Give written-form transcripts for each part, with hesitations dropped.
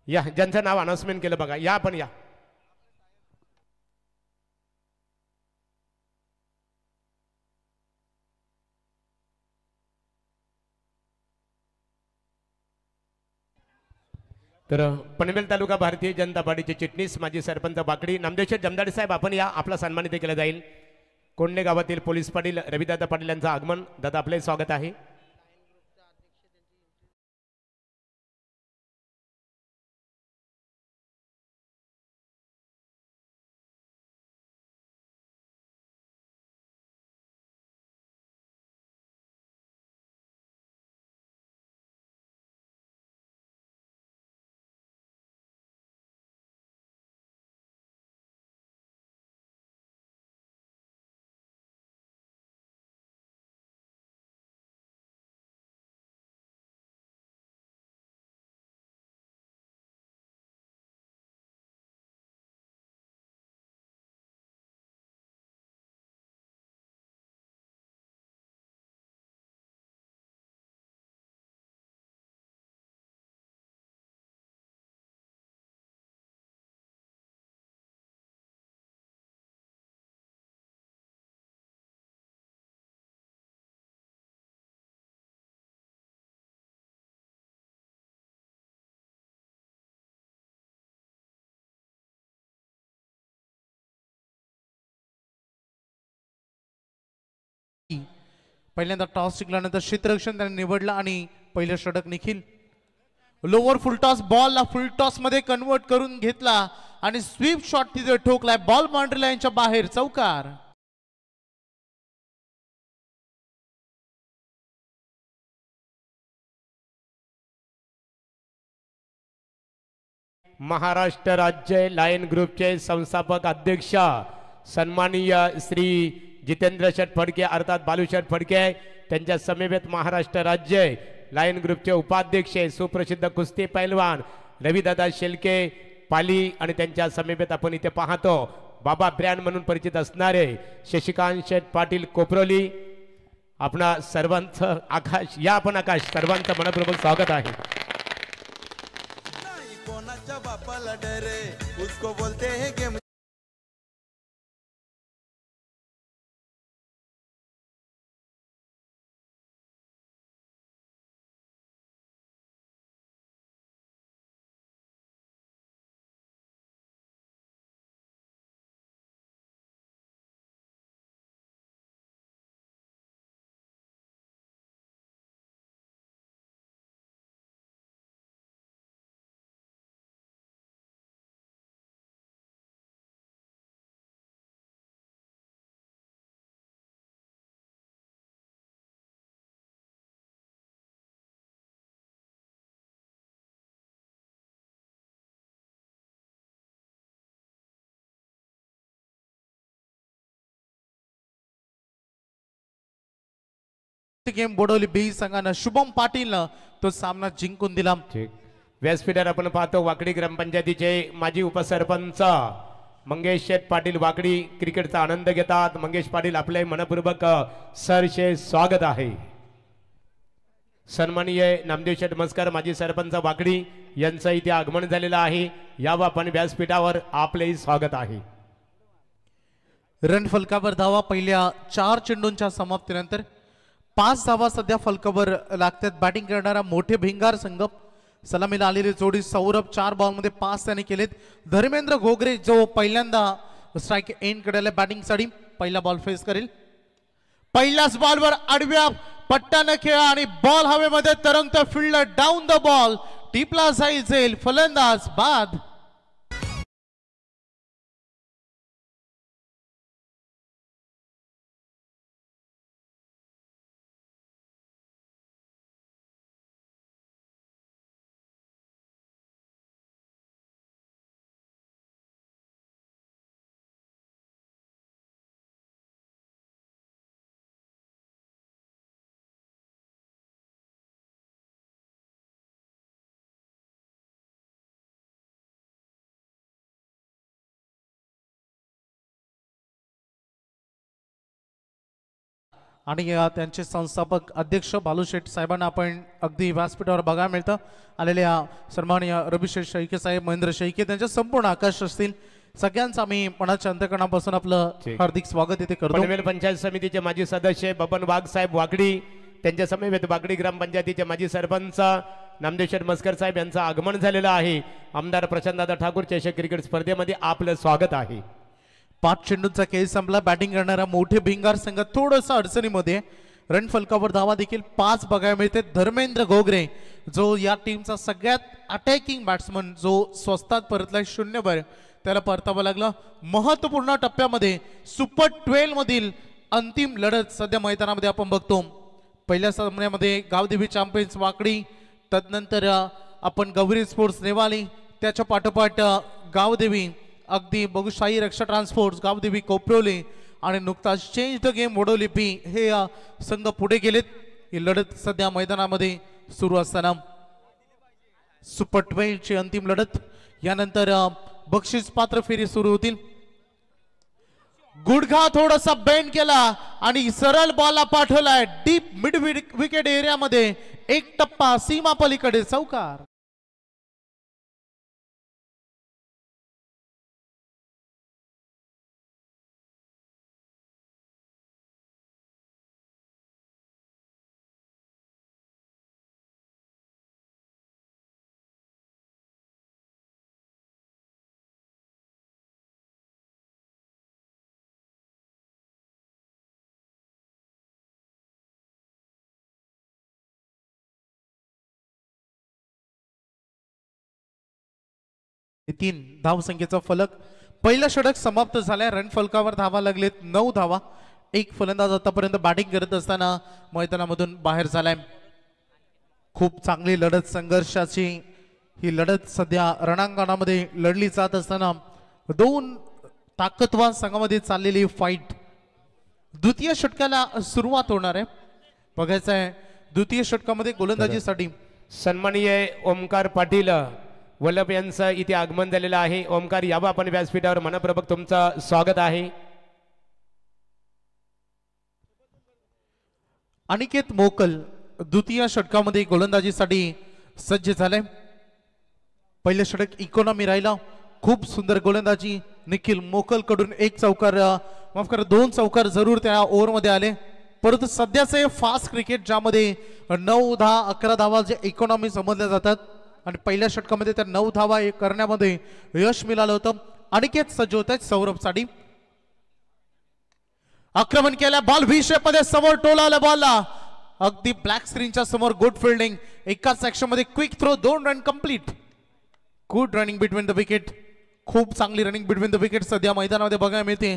या ज्यांचं नाव अनाउन्समेंट केलं बघा, या पण या. तर पनवेल तालुका भारतीय जनता पार्टीचे चिटणीस माजी सरपंच बाकडी नामदेव जमदाडे साहेब, आपण या, आपला सन्मानित केला जाईल. कोंडणे गावातील पोलीस पाटील रविदादा पाटील यांचं आगमन. दादा आपले स्वागत आहे. पहिल्यांदा टॉस जिंकल्यानंतर क्षेत्ररक्षण त्याने निवडलं आणि पहिलं षटक निखिल. लोअर फुल टॉस बॉलला फुल टॉस मध्ये कन्वर्ट करून घेतला आणि स्वीप शॉट तिथे ठोकलाय. बॉल बाउंड्री लाईनच्या बाहेर, चौकार. महाराष्ट्र राज्य लायन ग्रुपचे संस्थापक अध्यक्ष सन्माननीय श्री जितेंद्र शेठ फडके अर्थात बालू शेठ फडके, त्यांच्या समेत महाराष्ट्र राज्य लायन ग्रुपचे उपाध्यक्ष सुप्रसिद्ध कुस्ती पैलवान रविदादा शेलके पाली आणि त्यांच्या समेत आपण इथे पाहतो बाबा ब्रँड म्हणून परिचित असणारे शशिकांत शेठ पाटील कोपरोली. आपणा सर्वांचं आकाश, या आपण आकाश, सर्वांचं मनपूर्वक स्वागत आहे. बापाला डरे उसको बोलते हैं गेम. गेम बोडवली बी संघानं शुभम पाटीलनं तो सामना जिंकून दिला. व्यासपीठावर आपण पाहतो वाकडी ग्रामपंचायतीचे माजी उपसरपंच मंगेश शेठ पाटील वाकडी क्रिकेटचा आनंद घेतात. मंगेश पाटील आपले मनपूर्वक सरसे स्वागत आहे. सन्माननीय नामदेव शेठ नमस्कार माजी सरपंच वाकडी यांचं इथे आगमन झालेलं आहे. यावं आपण व्यासपीठावर आपलेही स्वागत आहे. रन फलकावर धावा पहिल्या 4 चेंडूंच्या समाप्तीनंतर 5 धावा सध्या फलकावर लागतात. बॅटिंग करणारा मोठे भिंगार संघ. सलामीला आलेली जोडी सौरभ 4 बॉलमध्ये 5 त्याने केलेत. धर्मेंद्र घोगरे जो पहिल्यांदा स्ट्राईक एंड करेल बॅटिंगसाठी पहिला बॉल फेस करेल. पहिल्याच बॉलवर आडव्या पट्ट्याने खेळा आणि बॉल हवेमध्ये तरंगतो. फिल्डर डाऊन द बॉल, टीपला जाईल, फलंदाज बाद. आणि त्यांचे संस्थापक अध्यक्ष बालूशेठ साहेबांना आपण अगदी व्यासपीठावर बघायला मिळतं. आलेल्या सन्माननीय रविशेष शेळके साहेब, महेंद्र शेळके, त्यांचे संपूर्ण आकाश असतील, सगळ्यांचं आम्ही मनाच्या अंतकरणापासून आपलं हार्दिक स्वागत इथे करतो. पनवेल पंचायत समितीचे माजी सदस्य बबन वाघ साहेब वाकडी, त्यांच्या समवेत वाकडी ग्रामपंचायतीचे माजी सरपंच नामदेव मस्कर साहेब यांचं आगमन झालेलं आहे. आमदार प्रशांतदादा ठाकूर चषक क्रिकेट स्पर्धेमध्ये आपलं स्वागत आहे. 5 चेंडूंचा खेळ संपला. बॅटिंग करणारा मोठे भिंगार संघ थोडंसं अडचणीमध्ये, रन फलकावर धावा देखील 5 बघायला मिळते. धर्मेंद्र गोगरे जो या टीमचा सगळ्यात अटॅकिंग बॅट्समन, जो स्वस्तात परतलाय 0 त्याला परतावं लागलं. महत्वपूर्ण टप्प्यामध्ये सुपर 12 मधील अंतिम लढत सध्या मैदानामध्ये आपण बघतो. पहिल्या सामन्यामध्ये गावदेवी चॅम्पियन्स वाकडी, तदनंतर आपण गौरी स्पोर्ट्स नेवाली, त्याच्या पाठोपाठ गावदेवी अगदी बघू शाही रक्षा ट्रान्सपोर्ट, गावदेवी कोपरोली आणि नुकताच चेंज द गेम वडोलिपी हे संघ पुढे गेलेत. ही लढत सध्या मैदानामध्ये सुरू असताना सुपर 12 ची अंतिम लढत, यानंतर बक्षीस पात्र फेरी सुरू होतील. गुडघा थोडासा बेंड केला आणि सरळ बॉलला पाठवलाय डीप मिड विकेट एरियामध्ये, एक टप्पा सीमा पलीकडे चौकार. तीन धाव संख्येचा फलक. पहिला षटक समाप्त झालाय. रन फलकावर धावा लागलेत 9 धावा. एक फलंदाज आतापर्यंत बॅटिंग करत असताना मैदानामधून बाहेर झालाय. खूप चांगली लढत, संघर्षाची ही लढत सध्या रणांगणामध्ये लढली जात असताना 2 ताकदवान संघामध्ये चाललेली फाईट. द्वितीय षटकाला सुरुवात होणार आहे. बघायचं आहे द्वितीय षटकामध्ये गोलंदाजीसाठी सन्माननीय ओमकार पाटील वल्लभ यांचं इथे आगमन झालेलं आहे. ओमकार, यावं आपण व्यासपीठावर. मनपूर्वक तुमचं स्वागत आहे. अनिकेत मोकल द्वितीय षटकामध्ये गोलंदाजीसाठी सज्ज झाले. पहिले षटक इकॉनॉमी राहिला. खूप सुंदर गोलंदाजी निखिल मोकल कडून 1 चौकार, माफ करा 2 चौकार जरूर त्या ओव्हरमध्ये आले. परंतु सध्याचे फास्ट क्रिकेट ज्यामध्ये 9, 10, 11 धावा जे इकॉनॉमी समजल्या जातात आणि पहिल्या षटकामध्ये त्या 9 धावा करण्यामध्ये यश मिळालं होतं. अनिकेत सज्ज होत आहेत सौरभसाठी. आक्रमण केलं, बॉल व्ही शेप मध्ये समोर टोलावलं बॉलला, अगदी ब्लॅक स्क्रीनच्या समोर. गुड फिल्डिंग, एकाच सेक्शन मध्ये quick throw, 2 run complete. Good running between the wicket. खूप चांगली रनिंग बिटवीन द विकेट सध्या मैदानामध्ये बघायला मिळते.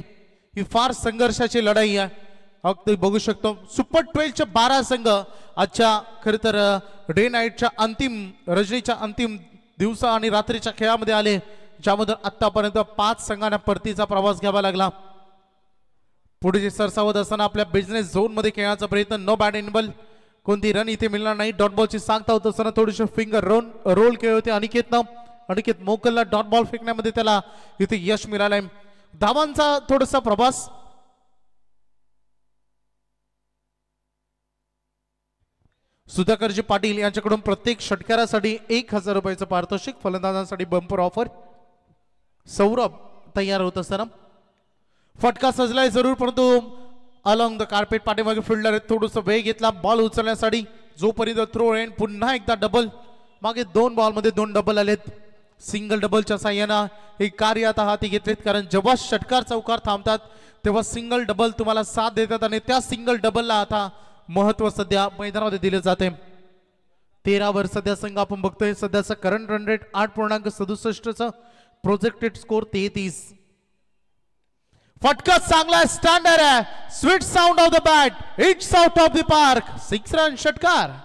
ही फार संघर्षाची लढाई आहे. अगदी बघू शकतो सुपर 12 चे 12 संघ आजच्या खरं तर डे नाईटच्या अंतिम रजनीच्या अंतिम दिवसा आणि रात्रीच्या खेळामध्ये आले, ज्यामधून आतापर्यंत 5 संघांना परतीचा प्रवास घ्यावा लागला. पुढे सरसावत असताना आपल्या बिझनेस झोन मध्ये खेळण्याचा प्रयत्न. नो बॅट इन बॉल, कोणती रन इथे मिळणार नाही. डॉट बॉलची सांगता होत असताना थोडेसे फिंगर रोल केले होते अनिकेतनं. अनिकेत मोकलला डॉट बॉल फेकण्यामध्ये त्याला इथे यश मिळालंय. धावांचा थोडासा प्रवास. सुधाकरजी पाटील यांच्याकडून प्रत्येक षटकारासाठी 1000 रुपयाचं पारितोषिक. फलंदाजांसाठी बंपर ऑफर. सौरभ तयार होत असताना फटका सजलाय जरूर, परंतु अलॉंग द कार्पेट पाठीमागे फिल्डर थोडंसं वेग घेतला बॉल उचलण्यासाठी. जोपर्यंत थ्रो एंड पुन्हा एकदा डबल. मागे 2 बॉलमध्ये 2 डबल आलेत. सिंगल डबलच्या साह्यानं हे कार्य आता हाती घेतलेत, कारण जेव्हा षटकार चौकार थांबतात तेव्हा सिंगल डबल तुम्हाला साथ देतात आणि त्या सिंगल डबलला आता महत्व सध्या मैदानामध्ये दिले जाते. 13 वर सध्या संघ आपण बघतोय. सध्याचा करंट रन रेट 8.67चा, प्रोजेक्टेड स्कोर 33. फटका चांगला स्टँडर्ड आहे. Sweet sound of the bat, it's out of the park. 6 run षटकार.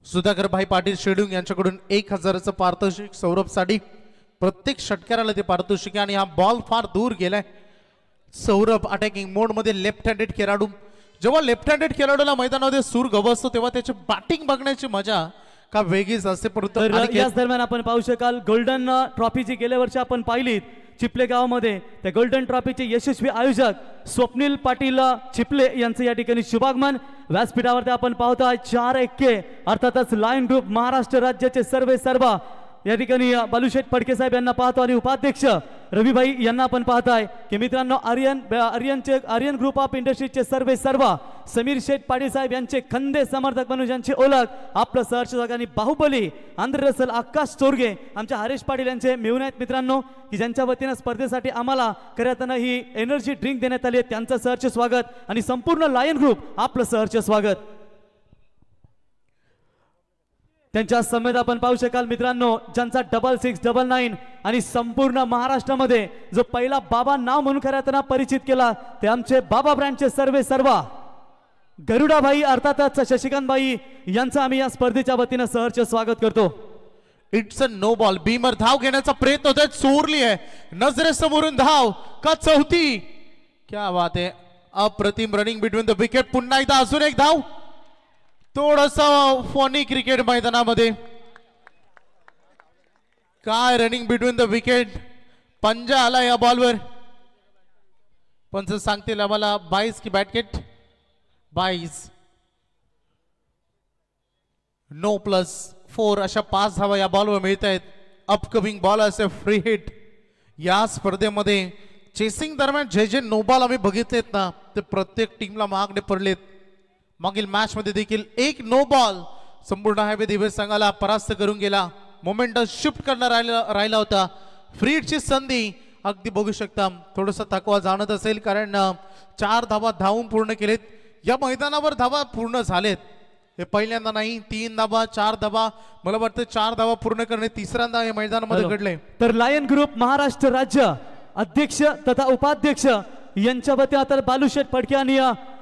सुधाकर भाई पाटील शेडूंग यांच्याकडून 1000चं पारितोषिक सौरभसाठी. प्रत्येक षटकाराला ते पारितोषिक आहे आणि हा बॉल फार दूर गेलाय. सौरभ अटॅकिंग मोड मध्ये लेफ्ट हँडेड खेळाडू. जेव्हा लेफ्ट हँडेड खेळाडूला मैदानामध्ये सूर गवसतो तेव्हा त्याची बॅटिंग बघण्याची मजा का वेगळीच असते. परंतु तर याच दरम्यान आपण पाहू शकाल गोल्डन ट्रॉफी जी गेल्या वर्षी आपण पाहिलीत चिपले गावामध्ये, त्या गोल्डन ट्रॉफीचे यशस्वी आयोजक स्वप्नील पाटील चिपले यांचं या ठिकाणी शुभागमन. व्यासपीठावरती आपण पाहतोय 4 एक्के अर्थातच लायन ग्रुप महाराष्ट्र राज्याचे सर्व या ठिकाणी बालूशेठ फडके साहेब यांना पाहतो आणि उपाध्यक्ष रविभाई यांना आपण पाहताय की मित्रांनो आर्यन ग्रुप ऑफ इंडस्ट्रीजचे सर्व समीर शेठ पाटील साहेब यांचे खंदे समर्थक म्हणून ज्यांची ओळख आपलं सहर्ष आणि बाहुबली आंध्र रसल आकाश चोरगे आमच्या हरेश पाटील यांचे मिळून आहेत मित्रांनो, की ज्यांच्या वतीनं स्पर्धेसाठी आम्हाला करताना ही एनर्जी ड्रिंक देण्यात आली आहे. त्यांचं सहर्ष स्वागत आणि संपूर्ण लायन ग्रुप आपलं सहर्ष स्वागत. त्यांच्या समेत आपण पाहू शकाल मित्रांनो ज्यांचा 6699 आणि संपूर्ण महाराष्ट्रामध्ये जो पहिला बाबा नाव म्हणून खऱ्या परिचित केला ते आमचे बाबा ब्रँडचे सर्व गरुडाबाई अर्थातच शशिकांतबाई यांचं आम्ही या स्पर्धेच्या वतीनं सहर्ष स्वागत करतो. It's a no ball. Beamer धाव घेण्याचा प्रयत्न होतोय, चोरली आहे नजरेसमोरून धाव का चौथी. क्या बात आहे. अप्रतिम रनिंग बिटवीन द विकेट. पुन्हा एकदा अजून एक धाव. थोडसा फनी क्रिकेट मैदानामध्ये काय रनिंग बिटवीन द विकेट. पंजा आला या बॉलवर. पंच सांगतील आम्हाला 22 की बॅटकेट 22. नो +4 अशा 5 धावा या बॉलवर मिळत आहेत. अपकमिंग बॉल असे फ्री हिट. या स्पर्धेमध्ये चेसिंग दरम्यान जे नो बॉल आम्ही बघितलेत ना ते प्रत्येक टीमला महागडे पडलेत. मागील मॅच मध्ये देखील एक नो बॉल संपूर्ण हायवे दिवस संघाला परास्त करून गेला. मोमेंटम शिफ्ट करणार राहिला होता. फ्री हिटची संधी अगदी बघू शकता. थोडासा थकवा जाणत असेल कारण 4 धावा धावून पूर्ण केलेत. या मैदानावर धावा पूर्ण झालेत. हे पहिल्यांदा नाही, 3 धावा 4 धावा मला वाटतं 4 धावा पूर्ण करणे तिसऱ्यांदा या मैदानामध्ये घडले. तर लायन ग्रुप महाराष्ट्र राज्य अध्यक्ष तथा उपाध्यक्ष यांच्या वतीनं तर बालूशेठ फडके आणि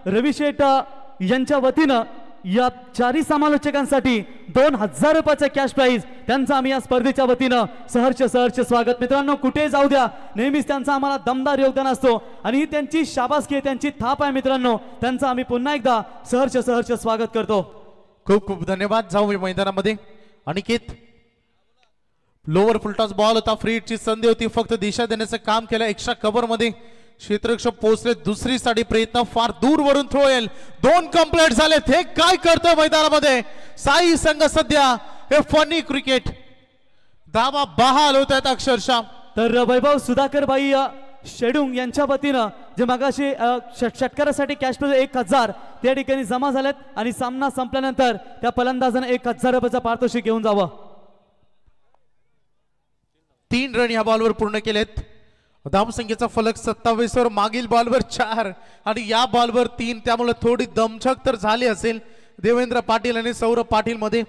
रविशेठ यांच्या वतीनं या 4 समालोचकांसाठी 2000 रुपयाचा कॅश प्राइज त्यांचं आम्ही या स्पर्धेच्या वतीनं सहर्ष स्वागत. मित्रांनो कुठे जाऊ द्या नेहमीच त्यांचा आम्हाला दमदार योगदान असतो आणि ही त्यांची शाबासकी आहे, त्यांची थाप आहे मित्रांनो. त्यांचं आम्ही पुन्हा एकदा सहर्ष स्वागत करतो. खूप खूप धन्यवाद. जाऊ मैदानामध्ये अनिकेत. लोअर फुलटॉस बॉल होता. फ्री हिटची संधी होती, फक्त दिशा देण्याचं काम केलं. एक्स्ट्रा कव्हर मध्ये क्षेत्ररक्षक पोहोचले. दुसरी साठी प्रयत्न फार दूर वरून थ्रो येईल. 2 कंप्लीट झालेत. हे काय करतोय मैदानामध्ये साई संघ सध्या. हे फनी क्रिकेट. धावा बहाल होत आहेत अक्षरशः. तर वैभव सुधाकर बाई शेडुंग यांच्या वतीनं जे मगाशी षटकारासाठी कॅश प्राइज 1000 त्या ठिकाणी जमा झालेत आणि सामना संपल्यानंतर त्या फलंदाजाने 1000 रुपयाचा पारितोषिक घेऊन जावं. 3 रन या बॉलवर पूर्ण केलेत. धावसंख्येचा फलक 27 वर. मागील बॉलवर 4 आणि या बॉलवर 3. त्यामुळे थोडी दमछक तर झाली असेल देवेंद्र पाटील आणि सौरभ पाटील मध्ये,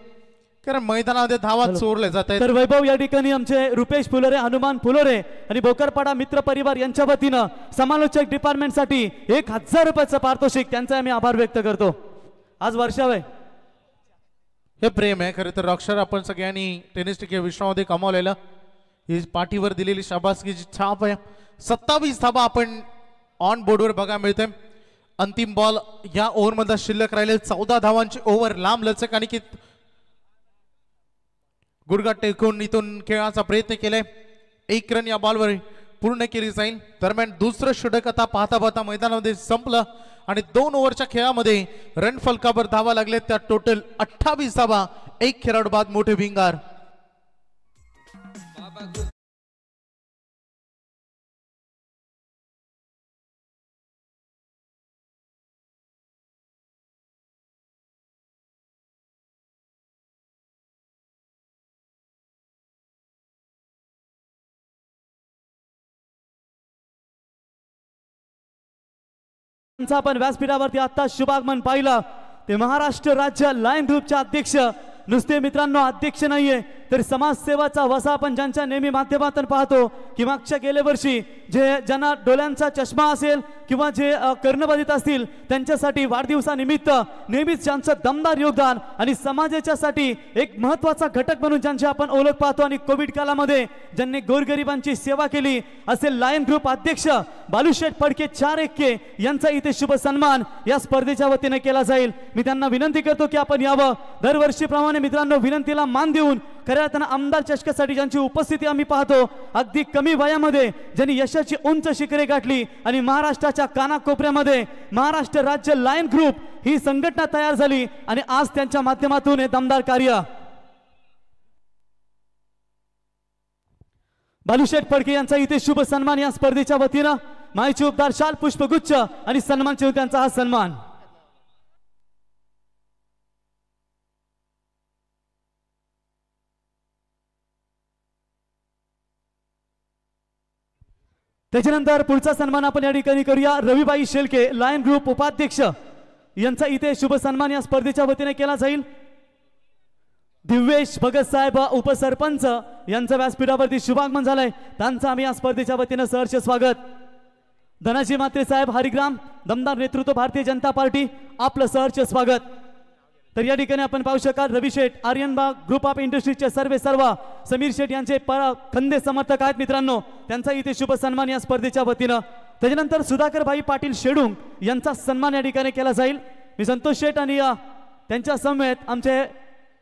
कारण मैदानामध्ये धावा चोरले जात आहेत. तर वैभव या ठिकाणी आमचे रुपेश फुलोरे, हनुमान फुलोरे आणि बोकरपाडा मित्र परिवार यांच्या वतीनं समालोचक डिपार्टमेंटसाठी 1000 रुपयाचं पारितोषिक त्यांचा आम्ही आभार व्यक्त करतो. आज वर्षाव आहे. हे प्रेम आहे खरं तर. अक्षर आपण सगळ्यांनी टेनिस टिके विश्वामध्ये कमावलेलं ही पाठीवर दिलेली शाबासकीची छाप आहे. 27 धावा आपण ऑन बोर्डवर बघा मिळते. अंतिम बॉल या ओव्हरमध्ये शिल्लक राहिले. 14 धावांची ओव्हर. लांब लचक आणि की गुडघा टेकून इथून खेळाचा प्रयत्न केलाय. 1 रन या बॉलवर पूर्ण केली जाईल. दरम्यान दुसरं षटक आता पाहता मैदानामध्ये संपलं आणि 2 ओव्हरच्या खेळामध्ये रन फलकावर धावा लागले. त्या टोटल 28 धावा. 1 खेळाडू बाद मोठे भिंगार. आपण व्यासपीठावरती आता शुभागमन पाहिलं ते महाराष्ट्र राज्य लायन ग्रुपचे अध्यक्ष. नुसते मित्रांनो अध्यक्ष नाहीये तर समाजसेवाचा वसा आपण ज्यांच्या नेहमी माध्यमातून पाहतो की मागच्या गेल्या वर्षी ज्यांना डोळ्यांचा चष्मा असेल किंवा जे कर्णबाधित असतील त्यांच्यासाठी वाढदिवसानिमित्त नेहमीच ज्यांचं दमदार योगदान आणि समाजाच्यासाठी एक महत्त्वाचा घटक म्हणून ज्यांची आपण ओळख पाहतो आणि कोविड काळामध्ये ज्यांनी गोरगरिबांची सेवा केली असे लायन ग्रुप अध्यक्ष बालूशेठ फडके 4 यांचा इथे शुभ सन्मान या स्पर्धेच्या वतीने केला जाईल। मी त्यांना विनंती करतो की आपण यावं। दरवर्षीप्रमाणे मित्रांनो विनंतीला मान देऊन खऱ्या अर्थानं आमदार चषकासाठी ज्यांची उपस्थिती आम्ही पाहतो अगदी कमी वयामध्ये ज्यांनी यशाची उंच शिखरे गाठली आणि महाराष्ट्राच्या कानाकोपऱ्यामध्ये महाराष्ट्र राज्य लायन ग्रुप ही संघटना तयार झाली आणि आज त्यांच्या माध्यमातून हे दमदार कार्य। बालूशेठ फडके यांचा इथे शुभ सन्मान या स्पर्धेच्या वतीनं माहिती उपदार शाल पुष्पगुच्छ आणि सन्मान चिन्ह त्यांचा हा सन्मान। त्याच्यानंतर पुढचा सन्मान आपण या ठिकाणी करूया। रविबाई शेलके लायन ग्रुप उपाध्यक्ष यांचा इथे शुभ सन्मान या स्पर्धेच्या वतीने केला जाईल। दिव्येश भगत साहेब उपसरपंच यांचा व्यासपीठावरती शुभागमन झालंय त्यांचं आम्ही या स्पर्धेच्या वतीने सहर्ष स्वागत। धनाजी मात्रे साहेब हरिग्राम दमदार नेतृत्व भारतीय जनता पार्टी आपलं सहर्ष स्वागत। तर या ठिकाणी आपण पाहू शकाल रवी शेठ आर्यनबाग ग्रुप ऑफ इंडस्ट्रीजचे सर्व समीर शेठ यांचे खंदे समर्थक आहेत मित्रांनो त्यांचा इथे शुभ सन्मान या स्पर्धेच्या वतीनं। त्याच्यानंतर सुधाकर भाई पाटील शेडुंग यांचा सन्मान या ठिकाणी केला जाईल। मी संतोष शेठ आणि त्यांच्या समेत आमचे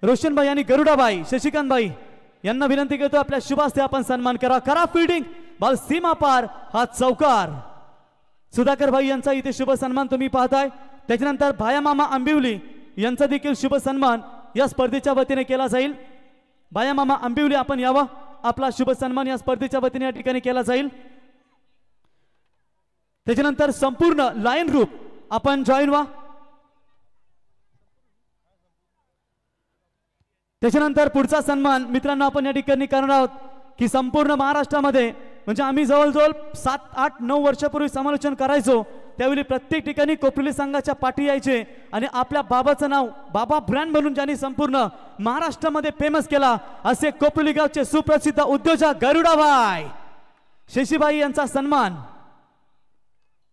रोशनबाई आणि गरुडाबाई शशिकांतबाई यांना विनंती करतो आपल्या शुभ हस्ते आपण सन्मान करा फील्डिंग बॉल सीमा पार हा चौकार। सुधाकर भाई यांचा इथे शुभ सन्मान तुम्ही पाहताय। त्याच्यानंतर भाया मामा आंबिवली यांचा देखील शुभ सन्मान या स्पर्धेच्या वतीने केला जाईल। भाया मामा आंबिवली आपण यावा आपला शुभ सन्मान या स्पर्धेच्या वतीने या ठिकाणी केला जाईल। त्याच्यानंतर संपूर्ण लायन ग्रुप आपण जॉईन व्हा। त्याच्यानंतर पुढचा सन्मान मित्रांनो आपण या ठिकाणी करणार आहोत की संपूर्ण महाराष्ट्रामध्ये म्हणजे आम्ही जवळजवळ 7, 8, 9 वर्षापूर्वी समालोचन करायचो त्यावेळी प्रत्येक ठिकाणी कोपरली संघाच्या पाठी यायचे आणि आपल्या बाबाचं नाव बाबा ब्रँड म्हणून ज्यांनी संपूर्ण महाराष्ट्रामध्ये फेमस केला असे कोपरली गावचे सुप्रसिद्ध उद्योजक गरुडाबाई शशीबाई यांचा सन्मान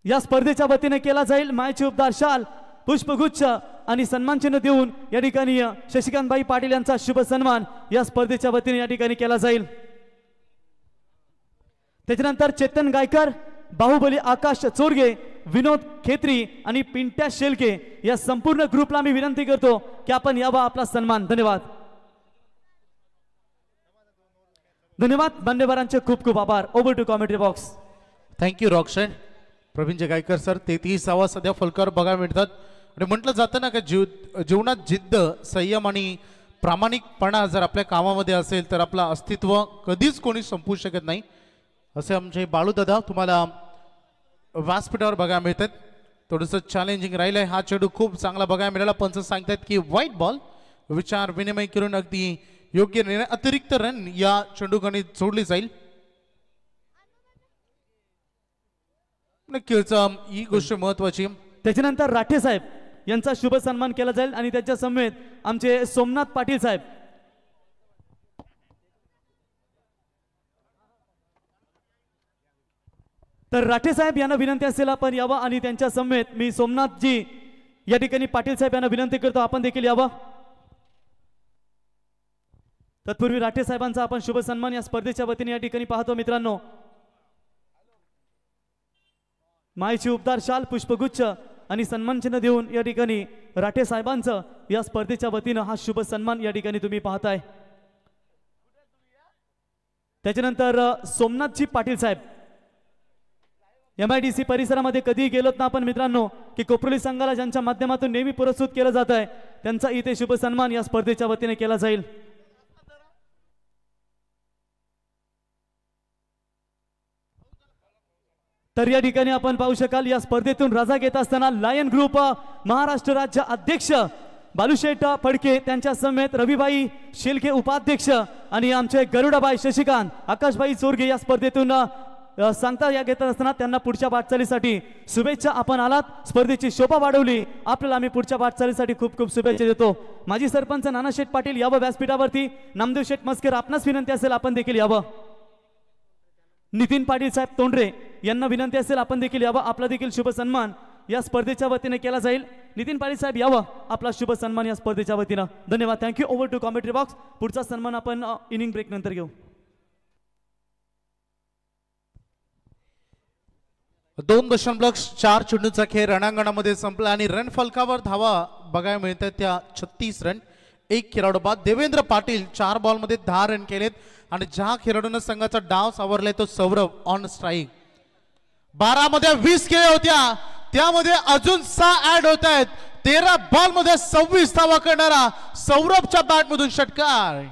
या स्पर्धेच्या वतीने केला जाईल। मायची उपदार शाल पुष्पगुच्छ आणि सन्मान चिन्ह देऊन या ठिकाणी शशिकांतबाई पाटील यांचा शुभ सन्मान या स्पर्धेच्या वतीने या ठिकाणी केला जाईल। त्याच्यानंतर चेतन गायकर बाहुबली आकाश चोरगे विनोद खेत्री आणि पिंट्या शेलके या संपूर्ण ग्रुपला मी विनंती करतो की आपण यावा आपला सन्मान। धन्यवाद मान्यवरांचे खूप खूप आभार। Over to commentary box. Thank you रॉक्शन प्रवीण गायकर सर। 33वा सध्या फलकर बघायला मिळतात आणि म्हटलं जातं ना का जीवनात जिद्द संयम आणि प्रामाणिकपणा जर आपल्या कामामध्ये असेल तर आपलं अस्तित्व कधीच कोणी संपवू शकत नाही असे आमचे बाळू दादा तुम्हाला व्यासपीठावर बघायला मिळतात। थोडंसं चॅलेंजिंग राहिलंय। हा चेंडू खूप चांगला बघायला मिळाला। पंच सांगतात की व्हाईट बॉल विचार विनिमय करून अगदी योग्य निर्णय अतिरिक्त रन या चेंडूकडे सोडली जाईल। नक्कीच ही गोष्ट महत्वाची। त्याच्यानंतर राठे साहेब यांचा शुभ सन्मान केला जाईल आणि त्याच्या समेत आमचे सोमनाथ पाटील साहेब तर राठे साहेब यांना विनंती असेल आपण यावा आणि त्यांच्या समेत मी सोमनाथजी या ठिकाणी पाटील साहेब यांना विनंती करतो आपण देखील यावा। तत्पूर्वी राठे साहेबांचा आपण शुभ सन्मान या स्पर्धेच्या वतीने या ठिकाणी पाहतो मित्रांनो। मायची उपदार शाल पुष्पगुच्छ आणि सन्मान चिन्ह देऊन या ठिकाणी राठे साहेबांचं या स्पर्धेच्या वतीनं हा शुभ सन्मान या ठिकाणी तुम्ही पाहताय। त्याच्यानंतर सोमनाथजी पाटील साहेब MIDC परिसरामध्ये कधी गेलोत ना आपण मित्रांनो की कोपरली संघाला ज्यांच्या माध्यमातून नेहमी पुरस्कृत केलं जात आहे त्यांचा इथे शुभ सन्मान या स्पर्धेच्या वतीने केला जाईल। तर या ठिकाणी आपण पाहू शकाल या स्पर्धेतून रजा घेत असताना लायन ग्रुप महाराष्ट्र राज्य अध्यक्ष बालूशेठ फडके त्यांच्या समेत रविबाई शेलके उपाध्यक्ष आणि आमचे गरुडाबाई शशिकांत आकाशबाई चोरगे या स्पर्धेतून सांगता या घेत असताना त्यांना पुढच्या वाटचालीसाठी शुभेच्छा. आपण आलात, स्पर्धेची शोभा वाढवली, आपल्याला आम्ही पुढच्या वाटचालीसाठी खूप खूप शुभेच्छा देतो. माजी सरपंच नानाशेठ पाटील यावं व्यासपीठावरती. नामदेव शेठ मस्कर आपणास विनंती असेल आपण देखील यावं. नितीन पाटील साहेब तोंडरे यांना विनंती असेल आपण देखील यावं. आपला देखील शुभ सन्मान या स्पर्धेच्या वतीने केला जाईल. नितीन पाटील साहेब यावं, आपला शुभ सन्मान या स्पर्धेच्या वतीनं. धन्यवाद, thank you. Over to commentary box. पुढचा सन्मान आपण इनिंग ब्रेक नंतर घेऊ. 2.4 चेंडूचा खेळ रणांगणामध्ये संपला आणि रन फलकावर धावा बघायला मिळतात त्या 36 रन. एक खेळाडू बाद. देवेंद्र पाटील 4 बॉलमध्ये 10 रन केलेत आणि ज्या खेळाडूने संघाचा डाव सावरलाय तो सौरभ ऑन स्ट्राईक. 12 मध्ये 20 केल्या होत्या, त्यामध्ये अजून 6 ऍड होत आहेत. 13 बॉल मध्ये 26 धावा करणारा सौरभच्या बॅटमधून षटकार.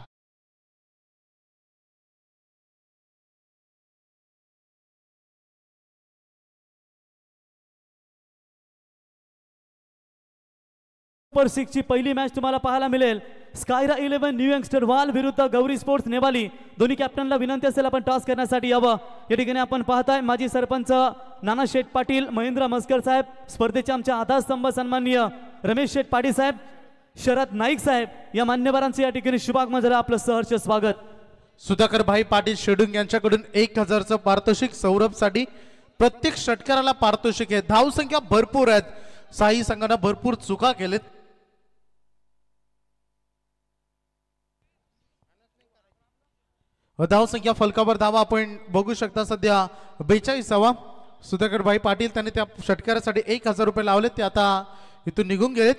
सुपर 6 ची पहिली मॅच तुम्हाला पाहायला मिळेल. स्कायरा 11 न्यू यंगस्टर वाल विरुद्ध गौरी स्पोर्ट्स नेवाली. दोन्ही कॅप्टनला विनंती असेल आपण टॉस करण्यासाठी यावं. या ठिकाणी आपण पाहताय माजी सरपंच नानाशेठ पाटील, महेंद्र मस्कर साहेब, स्पर्धेचे आमचे आधारस्तंभ सन्माननीय रमेश शेठ पाटील साहेब, शरद नाईक साहेब या मान्यवरांचे या ठिकाणी शुभागमन झालं. आपलं सहर्ष स्वागत. सुधाकर भाई पाटील शेडूंग यांच्याकडून 1000चं पारितोषिक सौरभसाठी. प्रत्येक षटकाराला पारितोषिक आहे. धावसंख्या भरपूर आहेत. साई संघानं भरपूर चुका केलेत. धावसंख्या फलकावर धावा आपण बघू शकता सध्या 42वा. सुधाकर भाई पाटील त्यांनी त्या षटकारासाठी 1000 रुपये लावलेत, ते आता इथून निघून गेलेत.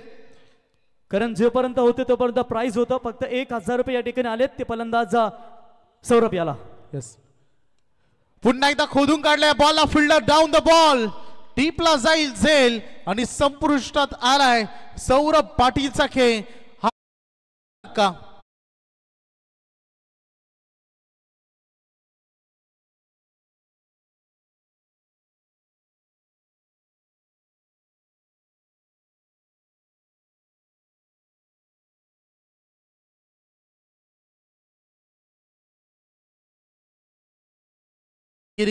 कारण जोपर्यंत होते तोपर्यंत प्राइज होतं. फक्त 1000 रुपये या ठिकाणी आलेत. ते फलंदाज सौरभ याला. यस, पुन्हा एकदा खोदून काढलाय बॉलला. फिल्डर डाऊन द बॉल, टीपला जाईल झेल आणि संपुष्टात आलाय सौरभ पाटीलचा खेळ. हा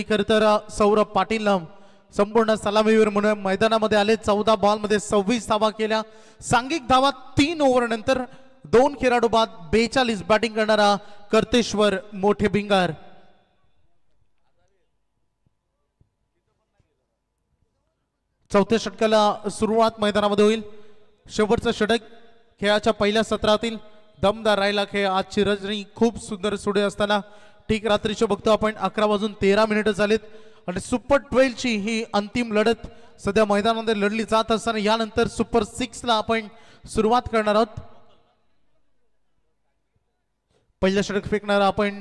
खर तर सौरभ पाटील संपूर्ण सलामीवीर म्हणून मैदानामध्ये आले. 14 बॉल मध्ये 26 धावा केल्या. सांघिक धावा 3 ओव्हर नंतर 2 खेळाडू बाद. 42 बॅटिंग करणारा कर्तेश्वर मोठे भिंगार. चौथ्या षटकाला सुरुवात मैदानामध्ये होईल. शेवटचं षटक खेळाच्या पहिल्या सत्रातील दमदार राहिला खेळ. आजची रजनी खूप सुंदर सुरू असताना ठीक रात्रीचे बघतो आपण 11:13 झालेत आणि सुपर 12 ची ही अंतिम लढत सध्या मैदानामध्ये लढली जात असताना यानंतर सुपर 6 ला आपण सुरुवात करणार आहोत. पहिलं षटक फेकणारा आपण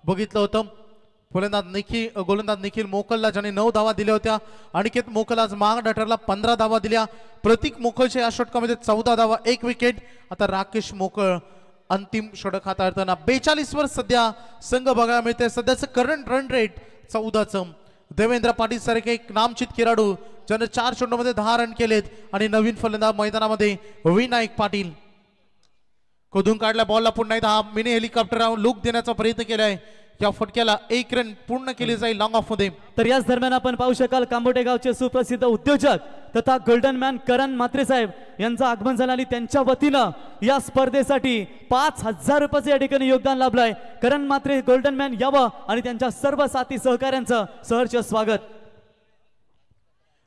बघितलं होतं. गोलंदाज निखिल मोकलला ज्याने 9 धावा दिल्या होत्या. अनिकेत मोकल आज माग डटरला 15 धावा दिल्या. प्रतीक मोकलच्या या षटकामध्ये 14 धावा, 1 विकेट. आता राकेश मोकळ अंतिम षटक हाताळताना 42 वर सध्या संघ बघायला मिळते. सध्याचं करंट रन रेट 14चं. देवेंद्र पाटील सारखे एक नामचित खेळाडू ज्याने 4 चेंडूमध्ये 10 रन केलेत आणि नवीन फलंदाज मैदानामध्ये विनायक पाटील. खोदून काढल्या बॉलला पुन्हा एकदा मिनी हेलिकॉप्टर लुक देण्याचा प्रयत्न केलाय. या फटक्याला 1 रन पूर्ण केले जाईल लॉंग ऑफ मध्ये. तर याच दरम्यान आपण पाहू शकाल कांबोटे गावचे सुप्रसिद्ध उद्योजक तथा गोल्डन मॅन करण म्हात्रे साहेब यांचं आगमन झालं आणि त्यांच्या वतीनं या स्पर्धेसाठी 5000 रुपयाचे या ठिकाणी योगदान लाभलंय. करण म्हात्रे गोल्डन मॅन यावं आणि त्यांच्या सर्व साथी सहकाऱ्यांचं सहर्ष स्वागत.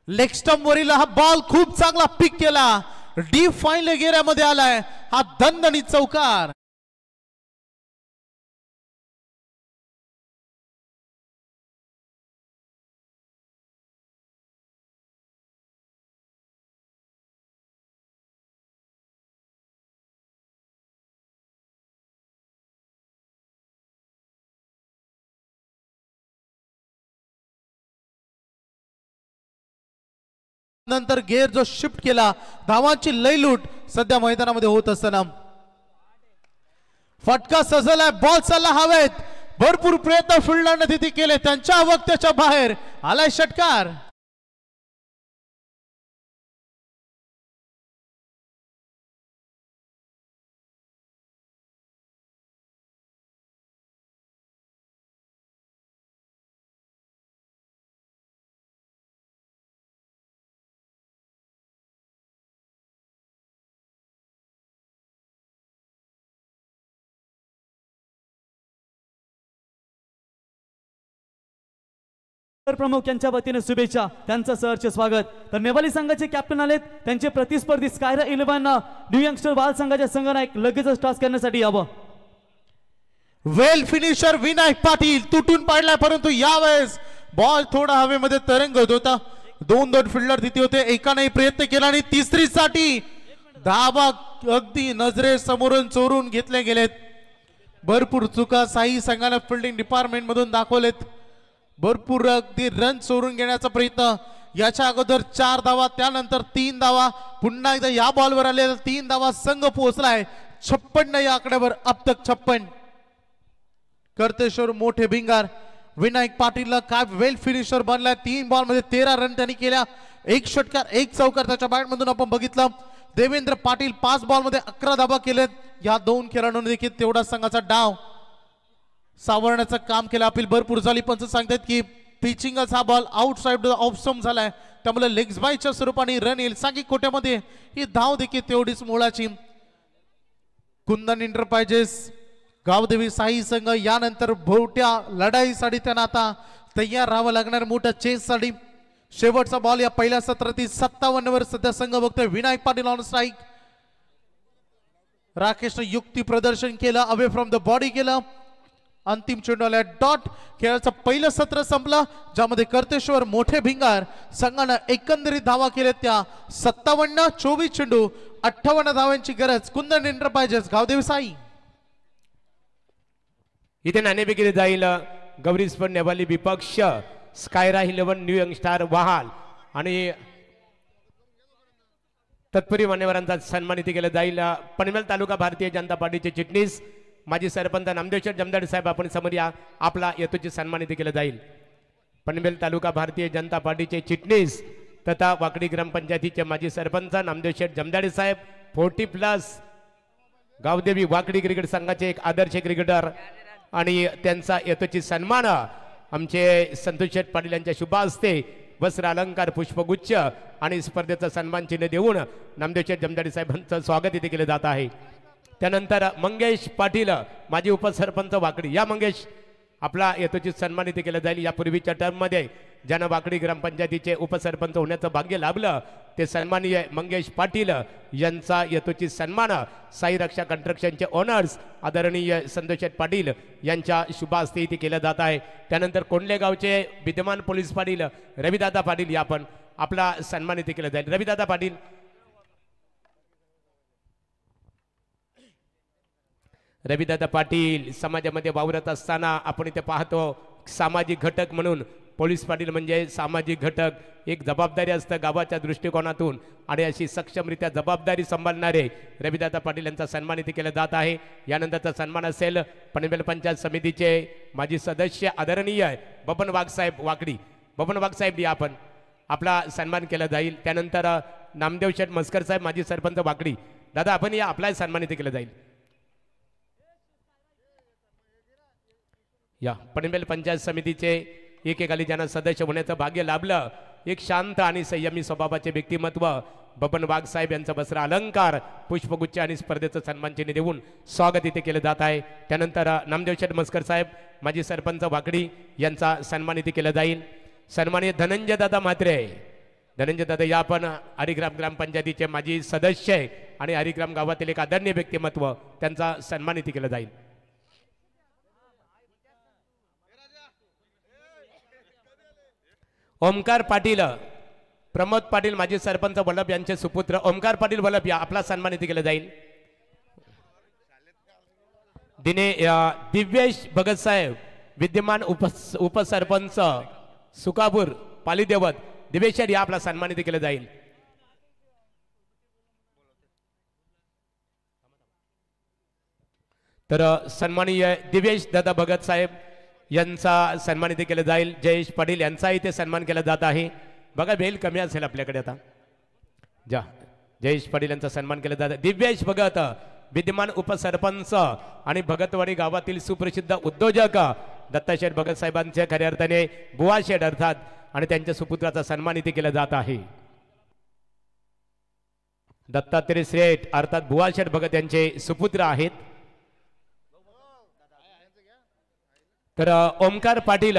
लेग स्टंप वरील हा बॉल खूप चांगला पिक केला. डीप फाईन घेऱ्यामध्ये आलाय हा दणदणीत चौकार. नंतर गेअर जो शिफ्ट केला, धावांची लयलूट सध्या मैदानामध्ये होत असताना फटका सजलाय. बॉल चालला हवेत. भरपूर प्रयत्न फिल्डरने तिथे केले. त्यांच्या वक्त्याच्या बाहेर आलाय षटकार. प्रमुख यांच्या वतीने शुभेच्छा, त्यांचं सहर्ष स्वागत. तर नेवाली संघाचे कॅप्टन आलेत, त्यांचे प्रतिस्पर्धी स्कायरा 11 न्यू यंगस्टर बाल संघाचे संघनायक लगेचच टॉस करण्यासाठी यावं. वेल फिनिशर विनायक पाटील तुटून पाडलाय, परंतु यावेळेस बॉल थोडा हवेमध्ये तरंगत होता. 2 फिल्डर तिथे होते, एकाने प्रयत्न केला आणि तिसरीसाठी धाबा अगदी नजरे समोरून चोरून घेतले गेलेत. भरपूर चुका साई संघाने फिल्डिंग डिपार्टमेंट मधून दाखवलेत. भरपूर अगदी रन चोरून घेण्याचा प्रयत्न. याच्या अगोदर 4 धावा, त्यानंतर 3 धावा, पुन्हा एकदा या बॉलवर आलेला 3 धावा संघ पोहोचलाय 56 या आकड्यावर. अब तक 56. कर्तेश्वर मोठे भिंगार विनायक पाटीलला काय वेल फिनिशर बनलाय. 3 बॉल मध्ये 13 रन त्यांनी केल्या. 1 षटकार 1 चौकार त्याच्या बॅट मधून आपण बघितलं. देवेंद्र पाटील 5 बॉल मध्ये 11 धावा केलेत. या 2 खेळाडूंनी देखील तेवढा संघाचा डाव सावरण्याचं काम केलं. अपील भरपूर झाली. पंच सांगतात की पिचिंगच हा बॉल आउटसाइड ऑफ स्टंप झालाय, त्यामुळे लेग्स बायच्या स्वरूपाने रन येईल. सांगी कोट्यामध्ये ही धाव देखील तेवढीच मोलाची. कुंदन एंटरप्राइजेस गावदेवी साई संघ यानंतर भोवट्या लढाईसाठी त्यांना आता तयार राहावं लागणार, मोठ्या चेससाठी. शेवटचा बॉल या पहिल्या सत्रातील 57 वर सध्या संघ बघतोय. Vinayak Patil on strike. राकेशने युक्ती प्रदर्शन केलं, अवे फ्रॉम द बॉडी केलं. अंतिम चेंडू आला डॉट. खेळाचं पहिलं सत्र संपलं, ज्यामध्ये कर्तेश्वर मोठे भिंगार संघानं एकंदरीत धावा केल्या त्या 57. 24 चेंडू 58 धावांची गरज. कुंदन एंटरप्राइजेस गावदेवी साई. इथे नाणेफेक केली जाईल. गौरी स्पर्ध नेवाली विपक्ष स्कायरा 11 न्यू यंगस्टार वहाल आणि तत्परी मान्यवरांचा सन्मान इथे केला जाईल. पनवेल तालुका भारतीय जनता पार्टीचे चिटणीस माजी सरपंच नामदेव जमदाडे साहेब आपण समोर या. आपला येतोची सन्मान इथे केला जाईल. पनवेल तालुका भारतीय जनता पार्टीचे चिटणीस तथा वाकडी ग्रामपंचायतीचे माजी सरपंच नामदेव जमदाडे साहेब 40+ गावदेवी वाकडी क्रिकेट संघाचे एक आदर्श क्रिकेटर आणि त्यांचा येतोची सन्मान आमचे संतोष शेठ पाटील यांच्या शुभ हस्ते वस्त्र अलंकार पुष्पगुच्छ आणि स्पर्धेचा सन्मान चिन्ह देऊन नामदेव शेठ जमदाडे साहेबांचं स्वागत इथे केले जात आहे. त्यानंतर मंगेश पाटील माजी उपसरपंच वाकडी, या मंगेश आपला येतोची सन्मान इथे केला जाईल. यापूर्वीच्या टर्ममध्ये ज्यांना वाकडी ग्रामपंचायतीचे उपसरपंच होण्याचं भाग्य लाभलं ते सन्माननीय मंगेश पाटील यांचा येतोची सन्मान साई रक्षा कन्स्ट्रक्शनचे ओनर्स आदरणीय संतोष पाटील यांच्या शुभ हस्ते इथे केला जात आहे. त्यानंतर कोंडले गावचे विद्यमान पोलीस पाटील रविदादा पाटील या पण आपला सन्मान इथे केला जाईल. रविदादा पाटील रविदादा पाटील समाजामध्ये वावरत असताना आपण इथे पाहतो सामाजिक घटक म्हणून पोलीस पाटील म्हणजे सामाजिक घटक, एक जबाबदारी असतं गावाच्या दृष्टिकोनातून आणि अशी सक्षमरित्या जबाबदारी सांभाळणारे रविदादा पाटील यांचा सन्मान इथे केला जात आहे. यानंतरचा सन्मान असेल पनवेल पंचायत समितीचे माजी सदस्य आदरणीय बबन वाघ साहेब वाकडी. बबन वाघ साहेब या आपण आपला सन्मान केला जाईल. त्यानंतर नामदेव शेठ मस्कर साहेब माजी सरपंच वाकडी, दादा आपण या आपला सन्मान इथे केला जाईल. या पनवेल पंचायत समितीचे एकेकाली ज्यांना सदस्य होण्याचं भाग्य लाभलं, एक शांत आणि संयमी स्वभावाचे व्यक्तिमत्व बबन वाघ साहेब यांचा वस्त्र अलंकार पुष्पगुच्छ आणि स्पर्धेचं सन्मान चिन्ह देऊन स्वागत इथे केलं जात आहे. त्यानंतर नामदेव शेठ मस्कर साहेब माजी सरपंच वाकडी यांचा सन्मान इथे केला जाईल. सन्माननीय धनंजय दादा म्हात्रे, धनंजय दादा या पण हरिग्राम ग्रामपंचायतीचे माजी सदस्य आणि हरिग्राम गावातील एक आदरणीय व्यक्तिमत्व, त्यांचा सन्मान इथे केला जाईल. ओमकार पाटील प्रमोद पाटील माजी सरपंच वल्लभ यांचे सुपुत्र ओमकार पाटील वल्लभ या आपला सन्मान इथे केला जाईल. दिव्येश भगत साहेब विद्यमान उपसरपंच सुकापूर पालीदेवत दिव्येश या आपला सन्मान इथे केला जाईल. तर सन्माननीय दिव्येश दादा भगत साहेब यांचा सन्मान इथे केला जाईल. जयेश पाटील यांचा इथे सन्मान केला जात आहे. बघा बेल कमी असेल आपल्याकडे आता. जयेश पाटील यांचा सन्मान केला जात. दिव्येश भगत विद्यमान उपसरपंच आणि भगतवाडी गावातील सुप्रसिद्ध उद्योजक दत्ताशेठ भगत साहेबांचे खऱ्या अर्थाने बुवा शेठ अर्थात आणि त्यांच्या सुपुत्राचा सन्मान इथे केला जात आहे. दत्तात्रय श्रेठ अर्थात बुवा शेठ भगत यांचे सुपुत्र आहेत. तर ओमकार पाटील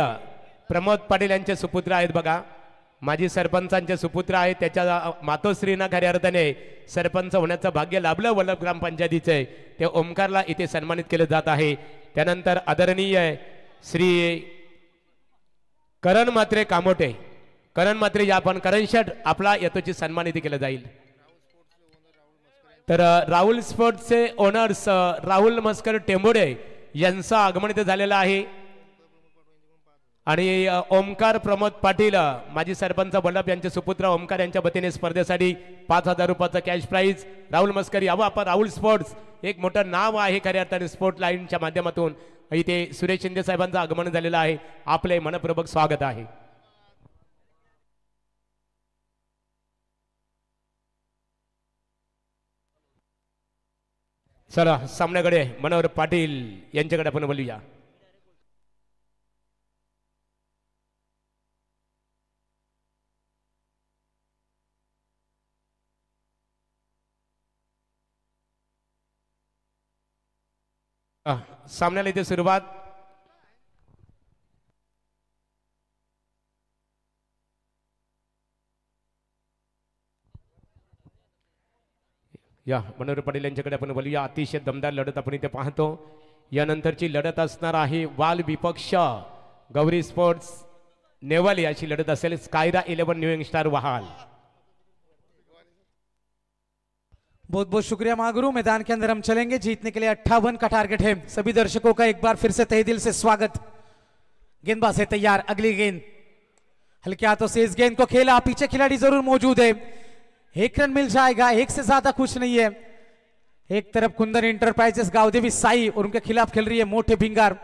प्रमोद पाटील यांचे सुपुत्र आहेत बघा, माजी सरपंचांचे सुपुत्र आहेत. त्याच्या मातोश्रींना खऱ्या अर्थाने सरपंच होण्याचं भाग्य लाभलं वल्लभ ग्रामपंचायतीचे. ते ओमकारला इथे सन्मानित केले जात आहे. त्यानंतर आदरणीय श्री करण म्हात्रे कामोटे, करण म्हात्रे या आपण करण शेठ आपला यथोचित सन्मानित केलं जाईल. तर राहुल स्पोर्ट्सचे ओनर्स राहुल मस्कर टेंबोडे यांचं आगमन इथे झालेलं आहे. आणि ओमकार प्रमोद पाटील माजी सरपंच वल्लभ यांचे सुपुत्र ओमकार यांच्या वतीने स्पर्धेसाठी 5,000 रुपयाचं कॅश प्राईज. राहुल मस्कर यावं आपण. राहुल स्पोर्ट्स एक मोठं नाव आहे खऱ्या अर्थाने स्पोर्ट लाईनच्या माध्यमातून. इथे सुरेश शिंदे साहेबांचं आगमन झालेलं आहे. आपले मनपूर्वक स्वागत आहे. चला सामन्याकडे मनोहर पाटील यांच्याकडे आपण बोलूया. सामन्याला इथे सुरुवात. या मनोहर पाटील यांच्याकडे आपण बोलूया. अतिशय दमदार लढत आपण इथे पाहतो. यानंतरची लढत असणार आहे वाल विपक्ष गौरी स्पोर्ट्स नेवल याची लढत असेल. स्कायरा 11 न्यू यंगस्टार वहाल. बहुत बहुत शुक्रिया महागुरु. मैदान के अंदर हम चलेंगे. जीतने के लिए 58 का टारगेट है. सभी दर्शकों का एक बार फिर से तहे दिल से स्वागत. गेंदबाज है तैयार. अगली गेंद हल्के हाथों से इस गेंद को खेला. पीछे खिलाड़ी जरूर मौजूद है. एक रन मिल जाएगा, एक से ज्यादा कुछ नहीं है. एक तरफ कुंदन इंटरप्राइजेस गावदेवी साई और उनके खिलाफ खेल रही है मोटे भिंगार,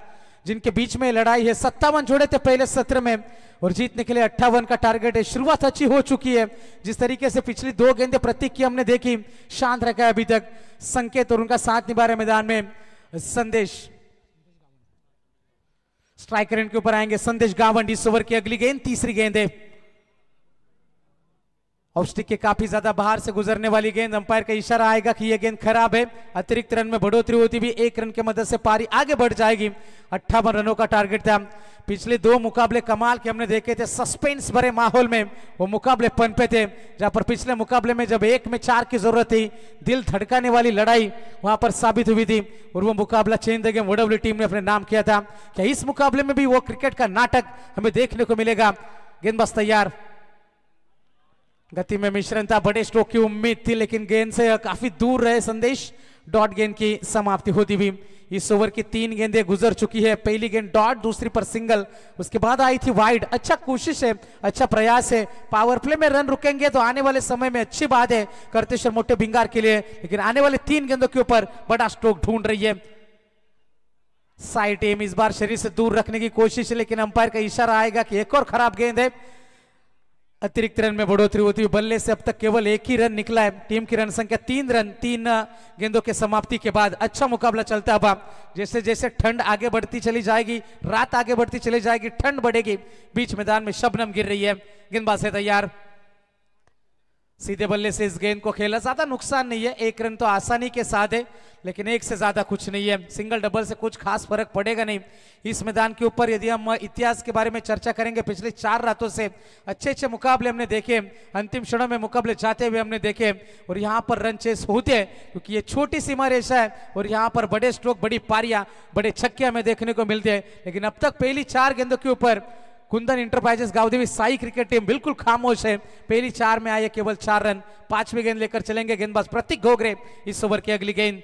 जिनके बीच में लड़ाई है. 57 जोड़े थे पहले सत्र में और जीतने के लिए 58 का टारगेट है. शुरुआत अच्छी हो चुकी है. जिस तरीके से पिछली 2 गेंदें प्रतीक की हमने देखी, शांत रखा है अभी तक संकेत और उनका साथ निभा रहे मैदान में संदेश. स्ट्राइकर एंड के ऊपर आएंगे संदेश गावंड. इस ओवर की अगली गेंद तीसरी गेंद है. ऑफ स्टिक के काफी ज्यादा बाहर से गुजरने वाली गेंद. अंपायर का इशारा आएगा कि यह गेंद खराब है. अतिरिक्त रन में बढ़ोतरी होती भी 1 रन की मदद से पारी आगे बढ़ जाएगी. 58 रनों का टारगेट था. पिछले 2 मुकाबले कमाल के हमने देखे थे. सस्पेंस भरे माहौल में वो मुकाबले पनपे थे. जहां पर पिछले मुकाबले में जब 1 में 4 की जरूरत थी, दिल धड़काने वाली लड़ाई वहां पर साबित हुई थी. और वो मुकाबला चेंज द गेम वडब्ल्यू टीम ने अपने नाम किया था. क्या इस मुकाबले में भी वो क्रिकेट का नाटक हमें देखने को मिलेगा? गेंदबाज तैयार. गति में मिश्रण था. बड़े स्ट्रोक की उम्मीद थी लेकिन गेंद से काफी दूर रहे संदेश. डॉट गेंद की समाप्ति होती हुई. इस ओवर की 3 गेंदें गुजर चुकी है. पहली गेंद डॉट, दूसरी पर सिंगल, उसके बाद आई थी वाइड. अच्छा कोशिश है, अच्छा प्रयास है. पावर प्ले में रन रुकेंगे तो आने वाले समय में अच्छी बात है करतेश्वर मोटे भिंगार के लिए. लेकिन आने वाले 3 गेंदों के ऊपर बड़ा स्ट्रोक ढूंढ रही है. साइड एम इस बार शरीर से दूर रखने की कोशिश है लेकिन अंपायर का इशारा आएगा कि एक और खराब गेंद है. अतिरिक्त रन में बढ़ोतरी होती हुई. बल्ले से अब तक केवल 1 ही रन निकला है. टीम की रन संख्या 3 रन 3 गेंदों के समाप्ति के बाद. अच्छा मुकाबला चलता है. अब जैसे जैसे ठंड आगे बढ़ती चली जाएगी, रात आगे बढ़ती चली जाएगी, ठंड बढ़ेगी. बीच मैदान में शबनम गिर रही है. गेंदबाज है तैयार. सीधे बल्ले से इस गेंद को खेला. ज्यादा नुकसान नहीं है. 1 रन तो आसानी के साथ है लेकिन 1 से ज्यादा कुछ नहीं है. सिंगल डबल से कुछ खास फर्क पड़ेगा नहीं. इस मैदान के ऊपर यदि हम इतिहास के बारे में चर्चा करेंगे, पिछले 4 रातों से अच्छे मुकाबले हमने देखे. अंतिम क्षणों में मुकाबले जाते हुए हमने देखे और यहाँ पर रन चेस होते हैं क्योंकि ये छोटी सीमा रेखा है और यहाँ पर बड़े स्ट्रोक, बड़ी पारियां, बड़े छक्के हमें देखने को मिलते हैं. लेकिन अब तक पहली 4 गेंदों के ऊपर Kundan enterprises Gavdevi Sai cricket team बिल्कुल खामोश है. पहली 4 में आए केवल 4 रन. 5वीं गेंद लेकर चलेंगे गेंदबाज प्रतीक घोगरे. इस ओवर की अगली गेंद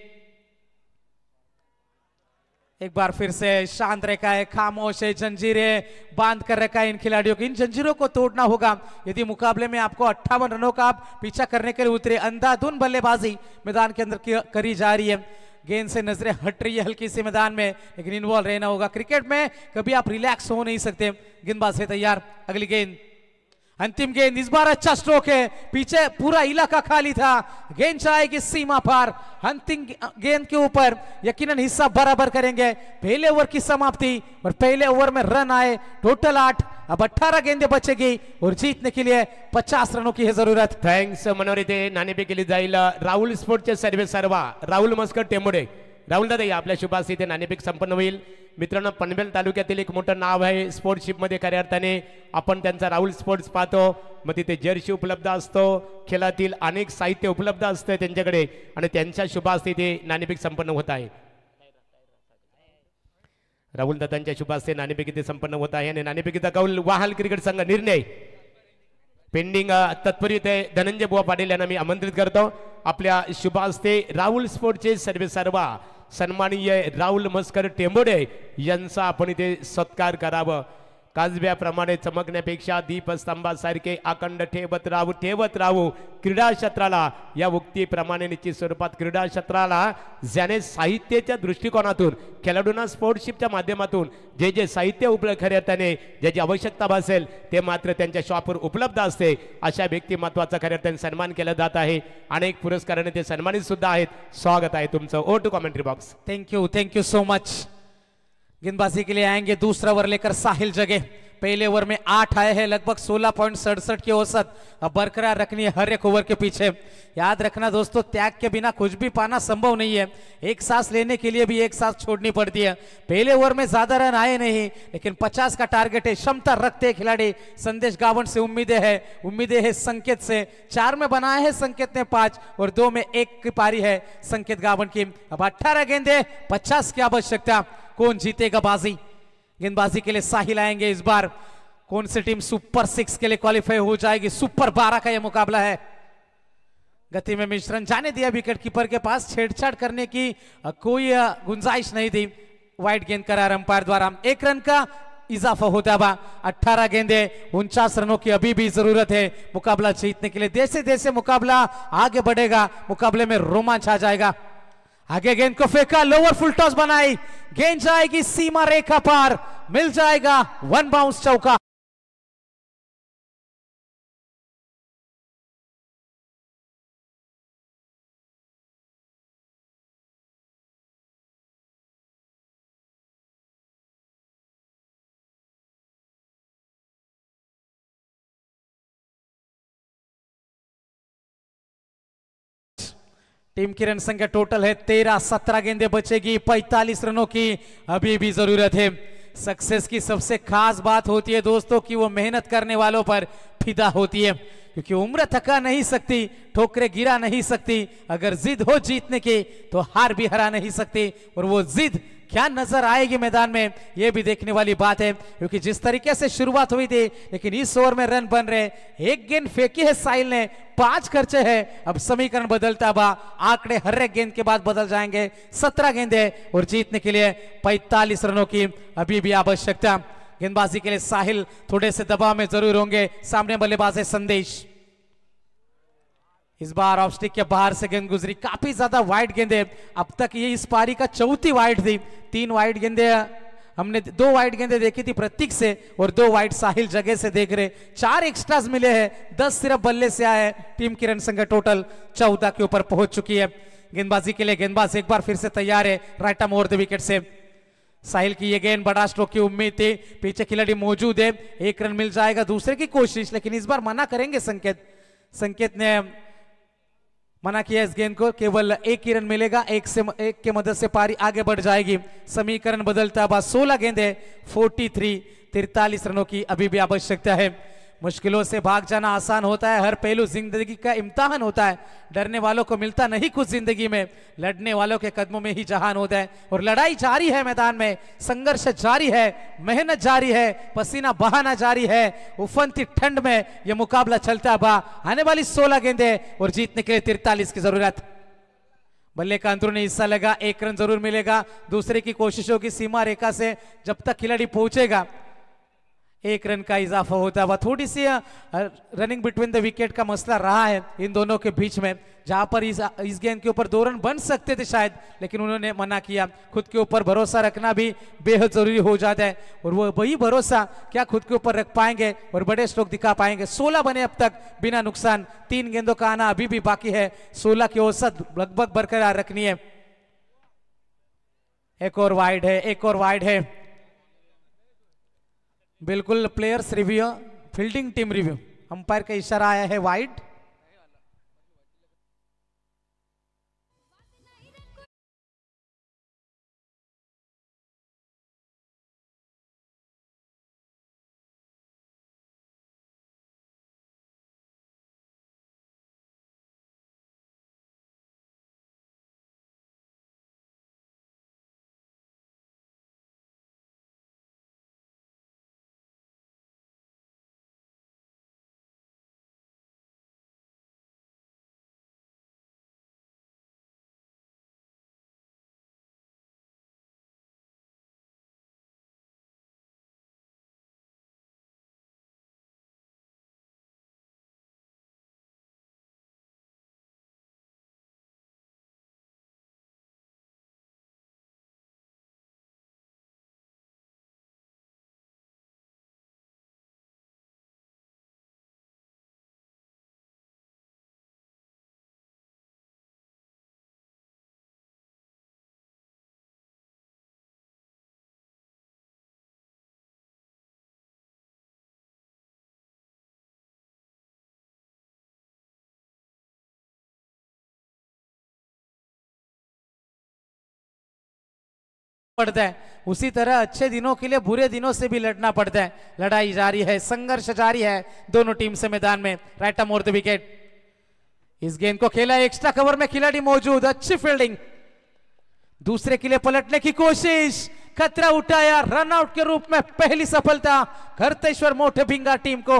एक बार फिर से शांत रखा है, खामोश है, जंजीरें बांध कर रखा है इन खिलाड़ियों को. इन जंजीरों को तोड़ना होगा यदि मुकाबले में आपको 58 रनों का आप पीछा करने के लिए उतरे. अंधाधुन बल्लेबाजी मैदान के अंदर करी जा रही है. गेंद से नजरें हट रही है हल्की सी मैदान में लेकिन इन्वॉल्व रहना होगा. क्रिकेट में कभी आप रिलैक्स हो नहीं सकते. गेंदबाज है तैयार. अगली गेंद अंतिम गेंद. इस बार अच्छा स्ट्रोक है. पीछे पूरा इलाका खाली था. गेंद जाएगी सीमा पार. अंतिम गेंद के ऊपर यकीनन हिस्सा बराबर करेंगे. पहले ओवर की समाप्ति और पहले ओवर में रन आए टोटल 8. अब 18 गेंदें बचेगी और जीतने के लिए 50 रनों की है जरूरत. थँक्स मनोहर. इथे नाणेफेक केली जाईल. राहुल स्पोर्ट्सचे सर्वे सर्वा राहुल मस्कर टेंबोडे. राहुल दादा आपल्या शुभास इथे नाणेफेक संपन्न होईल. मित्रांनो पनवेल तालुक्यातील एक मोठं नाव आहे स्पोर्ट्सशिपमध्ये खऱ्या अर्थाने आपण त्यांचा राहुल स्पोर्ट्स पाहतो मग तिथे जर्सी उपलब्ध असतो खेळातील अनेक साहित्य उपलब्ध असतं त्यांच्याकडे आणि त्यांच्या शुभ हस्ते ते नाणेफेक संपन्न होत आहे राहुल दत्तांच्या शुभ हस्ते नाणेफेक इथे संपन्न होत आहे आणि नाणेफेकीचा कौल वाहाल क्रिकेट संघ निर्णय पेंडिंग तत्परी ते धनंजय बुवा पाटील यांना मी आमंत्रित करतो आपल्या शुभ हस्ते राहुल स्पोर्टचे सर्वेसर्वा सन्माननीय राहुल मस्कर टेंबोडे यांचा आपण इथे सत्कार करावं काजव्याप्रमाणे चमकण्यापेक्षा दीपस्तंभासारखे अखंड ठेवत राहू क्रीडा क्षेत्राला या उक्तीप्रमाणे निश्चित स्वरूपात क्रीडा क्षेत्राला ज्याने साहित्याच्या दृष्टिकोनातून खेळाडूंना स्पोर्ट्सशिपच्या माध्यमातून जे जे साहित्य खऱ्या अर्थाने ज्याची आवश्यकता भासेल ते मात्र त्यांच्या शॉपवर उपलब्ध असते अशा व्यक्तिमत्वाचा खऱ्या अर्थाने सन्मान केला जात आहे अनेक पुरस्काराने ते सन्मानित सुद्धा आहेत स्वागत आहे तुमचं over to commentary box thank you so much गेंदबाजी के लिए आएंगे दूसरा ओवर लेकर साहिल जगह पहले ओवर में 8 आए हैं लगभग 16.67 की औसत अब बरकरार रखनी है हर एक ओवर के पीछे याद रखना दोस्तों त्याग के बिना कुछ भी पाना संभव नहीं है एक सांस लेने के लिए भी एक सांस छोड़नी पड़ती है पहले ओवर में ज्यादा रन आए नहीं लेकिन 50 का टारगेट है क्षमता रखते हैं खिलाड़ी संदेश गावन से उम्मीदें है संकेत से 4 में बनाए हैं संकेत ने 5 और 2 में 1 की पारी है संकेत गावन की अब 18 गेंदे 50 की आवश्यकता कौन जीतेगा बाजी गेंदबाजी के लिए साहिल आएंगे इस बार कौन सी टीम सुपर 6 के लिए क्वालिफाई हो जाएगी सुपर 12 का यह मुकाबला है गति में मिश्रण जाने दिया विकेट कीपर के पास छेड़छाड़ करने की कोई गुंजाइश नहीं थी वाइड गेंद करार अंपायर द्वारा 1 रन का इजाफा होता हुआ 18 गेंदे 49 रनों की अभी भी जरूरत है मुकाबला जीतने के लिए जैसे जैसे मुकाबला आगे बढ़ेगा मुकाबले में रोमांच आ जाएगा आगे गेंद को फेंका लोअर फुल टॉस बनाई गेंद जाएगी सीमा रेखा पार मिल जाएगा 1 बाउंस चौका टीम की रन संख्या टोटल है 13-17 गेंदे बचेगी 45 रनों की अभी भी जरूरत है सक्सेस की सबसे खास बात होती है दोस्तों कि वो मेहनत करने वालों पर फिदा होती है क्योंकि उम्र थका नहीं सकती ठोकरे गिरा नहीं सकती अगर जिद हो जीतने की तो हार भी हरा नहीं सकती और वो जिद क्या नजर आएगी मैदान में ये भी देखने वाली बात है क्योंकि जिस तरीके से शुरुआत हुई थी लेकिन इस ओवर में रन बन रहे एक गेंद फेंकी है साहिल ने 5 खर्चे हैं अब समीकरण बदलता हुआ आंकड़े हर एक गेंद के बाद बदल जाएंगे 17 गेंदे और जीतने के लिए 45 रनों की अभी भी आवश्यकता गेंदबाजी के लिए साहिल थोड़े से दबाव में जरूर होंगे सामने बल्लेबाज है संदेश इस बार ऑफ स्टिक के बाहर से गेंद गुजरी काफी ज्यादा वाइड गेंदे अब तक ये इस पारी का चौथी वाइड थी 3 वाइड गेंदे हमने 2 वाइड गेंदे देखी थी प्रतीक से और 2 वाइड साहिल जगह से देख रहे 4 एक्स्ट्रास मिले हैं 10 सिर्फ बल्ले से आए हैं टीम की रन संख्या टोटल 14 के ऊपर पहुंच चुकी है गेंदबाजी के लिए गेंदबाज एक बार फिर से तैयार है right arm over the wicket से साहिल की ये गेंद बड़ा स्ट्रोक की उम्मीद थी पीछे खिलाड़ी मौजूद है 1 रन मिल जाएगा दूसरे की कोशिश लेकिन इस बार मना करेंगे संकेत ने मना किया इस गेंद को केवल 1 ही रन मिलेगा एक के मदद से पारी आगे बढ़ जाएगी समीकरण बदलता हुआ 16 गेंदे 43 रनों की अभी भी आवश्यकता है मुश्किलों से भाग जाना आसान होता है हर पहलू जिंदगी का इम्तिहान होता है डरने वालों को मिलता नहीं कुछ जिंदगी में लड़ने वालों के कदमों में ही जहान होता है और लड़ाई जारी है मैदान में संघर्ष जारी है मेहनत जारी है पसीना बहाना जारी है उफनती ठंड में यह मुकाबला चलता हुआ आने वाली 16 गेंदे और जीतने के लिए 43 की जरूरत बल्ले का अंदरूनी हिस्सा लगा 1 रन जरूर मिलेगा दूसरे की कोशिशों की सीमा रेखा से जब तक खिलाड़ी पहुंचेगा 1 रन का इजाफा होता हुआ थोड़ी सी रनिंग बिटवीन द विकेट का मसला रहा है इन दोनों के बीच में जहां पर इस गेंद के ऊपर 2 रन बन सकते थे शायद लेकिन उन्होंने मना किया खुद के ऊपर भरोसा रखना भी बेहद जरूरी हो जाता है और वो वही भरोसा क्या खुद के ऊपर रख पाएंगे और बड़े स्ट्रोक दिखा पाएंगे 16 बने अब तक बिना नुकसान 3 गेंदों का आना अभी भी बाकी है 16 की औसत लगभग बरकरार रखनी है एक और वाइड है बिल्कुल players review fielding team review umpire का इशारा आया है वाइड पड़ता है, उसी तरह अच्छे दिनों के लिए बुरे दिनों से भी लड़ना पड़ता है। लड़ाई जारी है, संघर्ष जारी है दोनों टीम से मैदान में। Right arm over the wicket, इस गेंद को खेला, एक्स्ट्रा कवर में खिलाड़ी मौजूद, अच्छी फील्डिंग, दूसरे के लिए पलटने की कोशिश, खतरा उठाया, रनआउट के रूप में पहली सफलता घरतेश्वर मोटे भिंगार टीम को।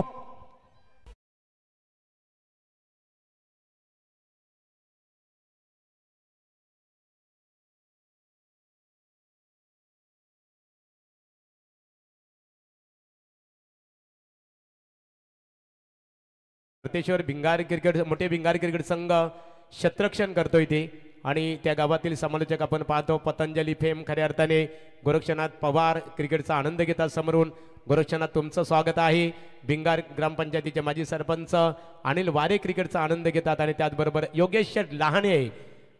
घरतेश्वर भिंगार क्रिकेट मोठे भिंगार क्रिकेट संघ क्षेत्ररक्षण करतोय ते आणि त्या गावातील समालोचक आपण पाहतो पतंजली फेम खऱ्या अर्थाने गोरक्षनाथ पवार क्रिकेटचा आनंद घेतात समोरून। गोरक्षनाथ तुमचं स्वागत आहे। भिंगार ग्रामपंचायतीचे माजी सरपंच अनिल वारे क्रिकेटचा आनंद घेतात आणि त्याचबरोबर योगेश शेठ लहाने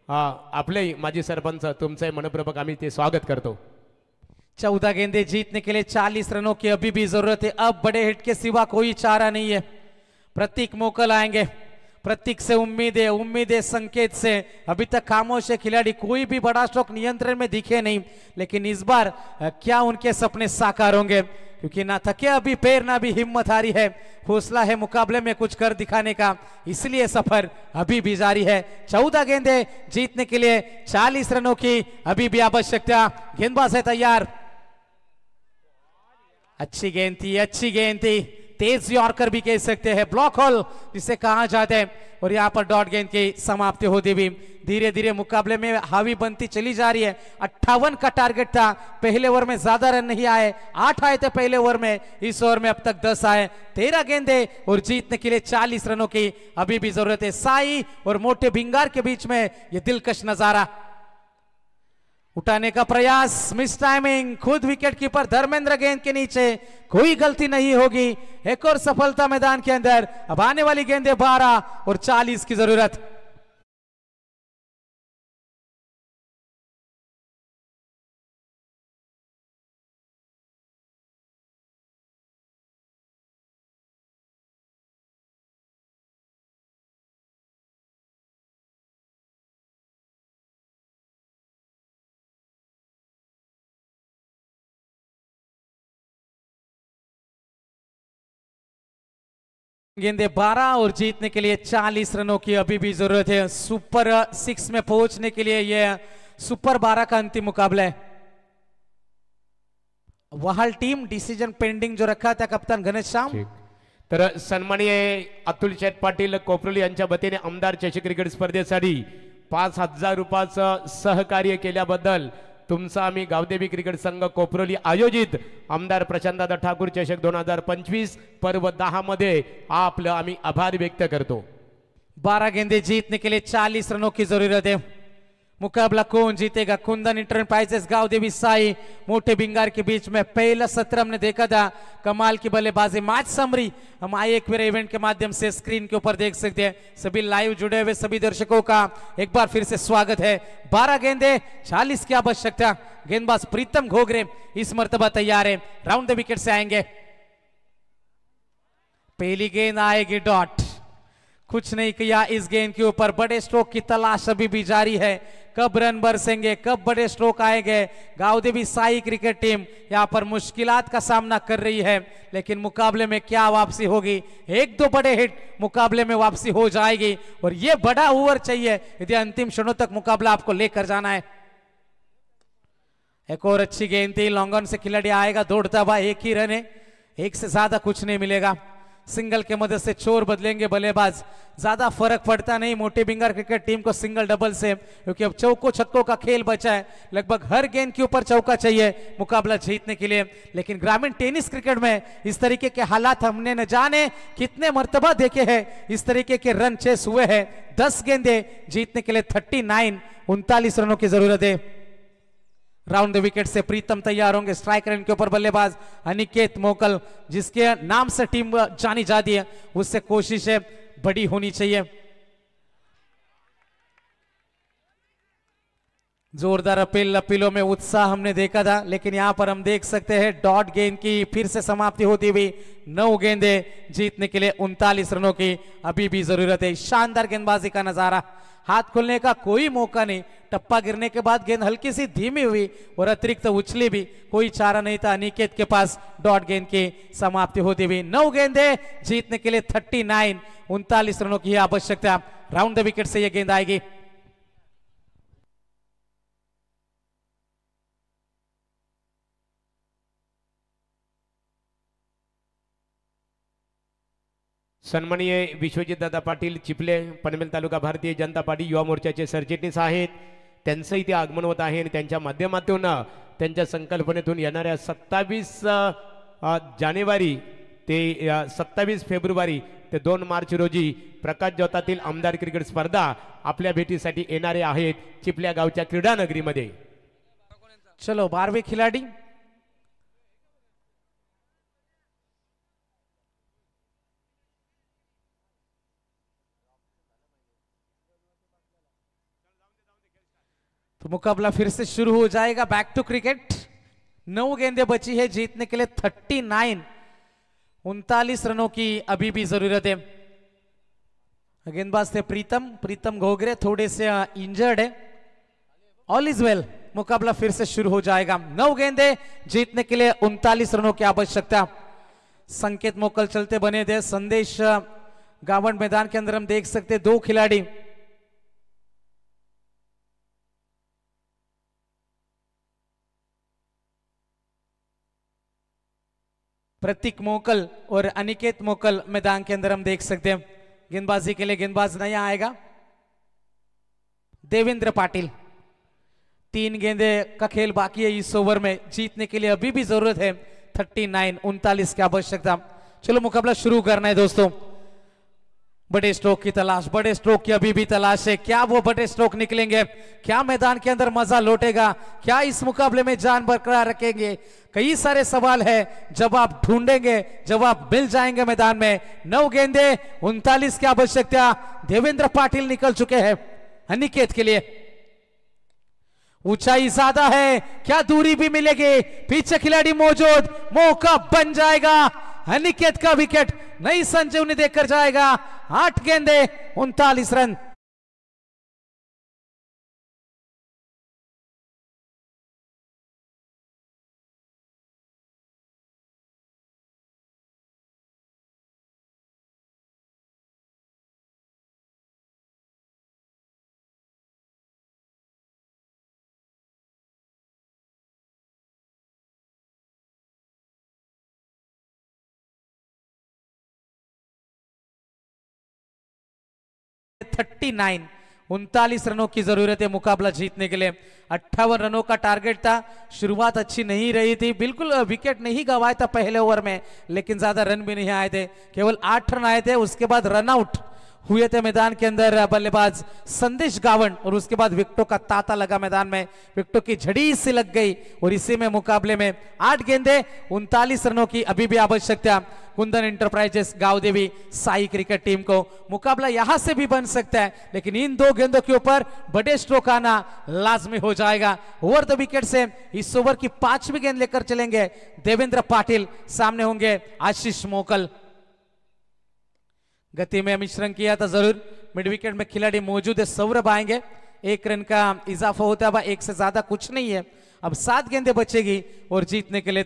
आपले माजी सरपंच, तुमचे मनपूर्वक आम्ही ते स्वागत करतो। 14 गेंदे जीतने के लिए 40 रनों की अभी भी जरूरत है। अब बड़े हिट के सिवा कोई चारा नहीं है। प्रतीक मोकल आएंगे, प्रतीक से उम्मीद है संकेत से। अभी तक खामोश है खिलाड़ी, कोई भी बड़ा स्ट्रोक नियंत्रण में दिखे नहीं, लेकिन इस बार क्या उनके सपने साकार होंगे, क्योंकि ना थके अभी पैर ना भी हिम्मत हारी है। हौसला है मुकाबले में कुछ कर दिखाने का, इसलिए सफर अभी भी जारी है। 14 गेंदे जीतने के लिए 40 रनों की अभी भी आवश्यकता। गेंदबाज है तैयार, अच्छी गेंद थी, तेज यॉर्कर भी कह सकते हैं, ब्लॉक होल जिसे कहा जाता है। और यहाँ पर डॉट गेंद की समाप्ति होती हुई धीरे धीरे मुकाबले में हावी बनती चली जा रही है। 58 का टारगेट था, पहले ओवर में ज्यादा रन नहीं आए, 8 आए थे पहले ओवर में, इस ओवर में अब तक 10 आए। 13 गेंदे और जीतने के लिए 40 रनों की अभी भी जरूरत है। साई और मोटे भिंगार के बीच में यह दिलकश नजारा। उठाने का प्रयास, मिस टाइमिंग, खुद विकेट कीपर धर्मेंद्र गेंद के नीचे, कोई गलती नहीं होगी। एक और सफलता मैदान के अंदर। अब आने वाली गेंदें 12 और 40 की जरूरत। गेंदे 12 और जीतने के लिए 40 रनों की अभी भी जरूरत है। सुपर 6 में पहुंचने के लिए यह सुपर 12 का अंतिम मुकाबला है। वहाल टीम डिसीजन पेंडिंग जो रखा था कप्तान घनश्याम। तर सन्माननीय अतुल शेठ पाटील कोपरोली यांच्या वतीने आमदार चषक क्रिकेट स्पर्धेसाठी 5000 रुपयाचं सहकार्य केल्याबद्दल तुमचा आम्ही गावदेवी क्रिकेट संघ कोपरोली आयोजित आमदार प्रशांतदादा ठाकूर चषक 2025 पर्व 10 मध्ये आपलं आम्ही आभार व्यक्त करतो। 12 गेंदे जीतने के लिए 40 रनों की जरूरत है। मुकाबला कौन जीतेगा? कुंदन इंटरप्राइजेस गावदेवी साई मोटे भिंगार के बीच में पहला सत्र हमने देखा था, कमाल की बल्लेबाजी, मैच समरी हम आए एक इवेंट के माध्यम से स्क्रीन के ऊपर देख सकते हैं। सभी लाइव जुड़े हुए सभी दर्शकों का एक बार फिर से स्वागत है। 12 गेंदे 40 की आवश्यकता। गेंदबाज प्रीतम घोगरे इस मर्तबा तैयार है, राउंड द विकेट से आएंगे। पहली गेंद आएगी डॉट, कुछ नहीं किया इस गेंद के ऊपर। बड़े स्ट्रोक की तलाश अभी भी जारी है, कब रन बरसेंगे, कब बड़े स्ट्रोक आएंगे। गावदेवी साई क्रिकेट टीम यहां पर मुश्किलात का सामना कर रही है, लेकिन मुकाबले में क्या वापसी होगी? 1-2 बड़े हिट मुकाबले में वापसी हो जाएगी और यह बड़ा ओवर चाहिए यदि अंतिम क्षणों तक मुकाबला आपको लेकर जाना है। एक और अच्छी गेंद थी, लॉन्ग ऑन से खिलाड़ी आएगा दौड़ता हुआ, एक ही रन है, एक से ज्यादा कुछ नहीं मिलेगा। सिंगल के मदद से चोर बदलेंगे बल्लेबाज, ज्यादा फर्क पड़ता नहीं मोटे भिंगार क्रिकेट टीम को सिंगल डबल से, क्योंकि अब चौकों छक्कों का खेल बचा है। लगभग हर गेंद के ऊपर चौका चाहिए मुकाबला जीतने के लिए। लेकिन ग्रामीण टेनिस क्रिकेट में इस तरीके के हालात हमने न जाने कितने मर्तबा देखे हैं। इस तरीके के रन चेस हुए हैं। 10 गेंदे जीतने के लिए 39 रनों की जरूरत है। राउंड द विकेट से प्रीतम तैयार होंगे, स्ट्राइकर इनके ऊपर बल्लेबाज अनिकेत मोकल, जिसके नाम से टीम जानी जाती है, उससे कोशिशें बड़ी होनी चाहिए। जोरदार अपीलों में उत्साह हमने देखा था, लेकिन यहाँ पर हम देख सकते हैं डॉट गेंद की फिर से समाप्ति होती हुई। 9 गेंदे जीतने के लिए 39 रनों की अभी भी जरूरत है। शानदार गेंदबाजी का नजारा, हाथ खोलने का कोई मौका नहीं। टप्पा गिरने के बाद गेंद हल्की सी धीमी हुई और अतिरिक्त उछली भी, कोई चारा नहीं था अनिकेत के पास। डॉट गेंद की समाप्ति होती हुई। 9 गेंदे जीतने के लिए 39, 39 रनों की आवश्यकता। राउंड द विकेट से यह गेंद आएगी। सन्माननीय विश्वजित दादा पाटील चिपले, पनवेल तालुका भारतीय जनता पार्टी युवा मोर्चाचे सरचिटणीस आहेत. त्यांचं इथे आगमन होत आहे आणि त्यांच्या माध्यमातून त्यांच्या संकल्पनेतून येणाऱ्या 27 जानेवारी ते 27 फेब्रुवारी ते 2 मार्च रोजी प्रकाश ज्योतातील आमदार क्रिकेट स्पर्धा आपल्या भेटीसाठी येणारे आहेत चिपल्या गावच्या क्रीडा नगरीमध्ये. चलो 12वें खिलाड़ी तो मुकाबला फिर से शुरू हो जाएगा। Back to cricket. 9 गेंदें बची है जीतने के लिए 39, 39 रनों की अभी भी जरूरत है। गेंदबाज थे प्रीतम घोगरे, थोड़े से इंजर्ड है। ऑल इज वेल, मुकाबला फिर से शुरू हो जाएगा। 9 गेंदें जीतने के लिए 39 रनों की आवश्यकता। संकेत मोकल चलते बने थे। संदेश गावन मैदान के अंदर हम देख सकते 2 खिलाड़ी। प्रतीक मोकल और अनिकेत मोकल मैदान के अंदर हम देख सकते हैं। गेंदबाजी के लिए गेंदबाज नया आएगा देवेंद्र पाटिल। 3 गेंदे का खेल बाकी है इस ओवर में। जीतने के लिए अभी भी जरूरत है 39, 39 की आवश्यकता। चलो मुकाबला शुरू करना है दोस्तों। बड़े स्ट्रोक की तलाश, बड़े स्ट्रोक की अभी भी तलाश है। क्या वो बड़े स्ट्रोक निकलेंगे? क्या मैदान के अंदर मजा लौटेगा? क्या इस मुकाबले में जान बरकरार रखेंगे? कई सारे सवाल है, जवाब ढूंढेंगे, जवाब मिल जाएंगे मैदान में। 9 गेंदे 39 की आवश्यकता। देवेंद्र पाटिल निकल चुके हैं अनिकेत के लिए। ऊंचाई ज्यादा है, क्या दूरी भी मिलेगी? पीछे खिलाड़ी मौजूद, मौका बन जाएगा। अनिकेत का विकेट नई संजीवनी देकर जाएगा। 8 गेंदे 39 रन। थर्टी 39 रनों की जरूरत है मुकाबला जीतने के लिए। 58 रनों का टारगेट था। शुरुआत अच्छी नहीं रही थी, बिल्कुल विकेट नहीं गंवाया था पहले ओवर में, लेकिन ज्यादा रन भी नहीं आए थे। केवल 8 रन आए थे। उसके बाद रन आउट हुए थे मैदान के अंदर बल्लेबाज संदेश गावन, और उसके बाद विकेटों का तांता लगा मैदान में। विकेटों की झड़ी से लग गई और इसी में मुकाबले में 8 गेंदे 39 रनों की अभी भी आवश्यकता। Kundan enterprises Gaondevi Sai cricket team को मुकाबला यहां से भी बन सकता है, लेकिन इन 2 गेंदों के ऊपर बड़े स्ट्रोक आना लाजमी हो जाएगा। ओवर द विकेट से इस ओवर की 5वीं गेंद लेकर चलेंगे देवेंद्र पाटिल। सामने होंगे आशीष मोकल। गति में मिश्रण किया था जरूर। मिड विकेट में खिलाड़ी मौजूद है, सौरभ आएंगे। 1 रन का इजाफा होता है, 1 से ज्यादा कुछ नहीं है। अब 7 गेंदें बचेगी और जीतने के लिए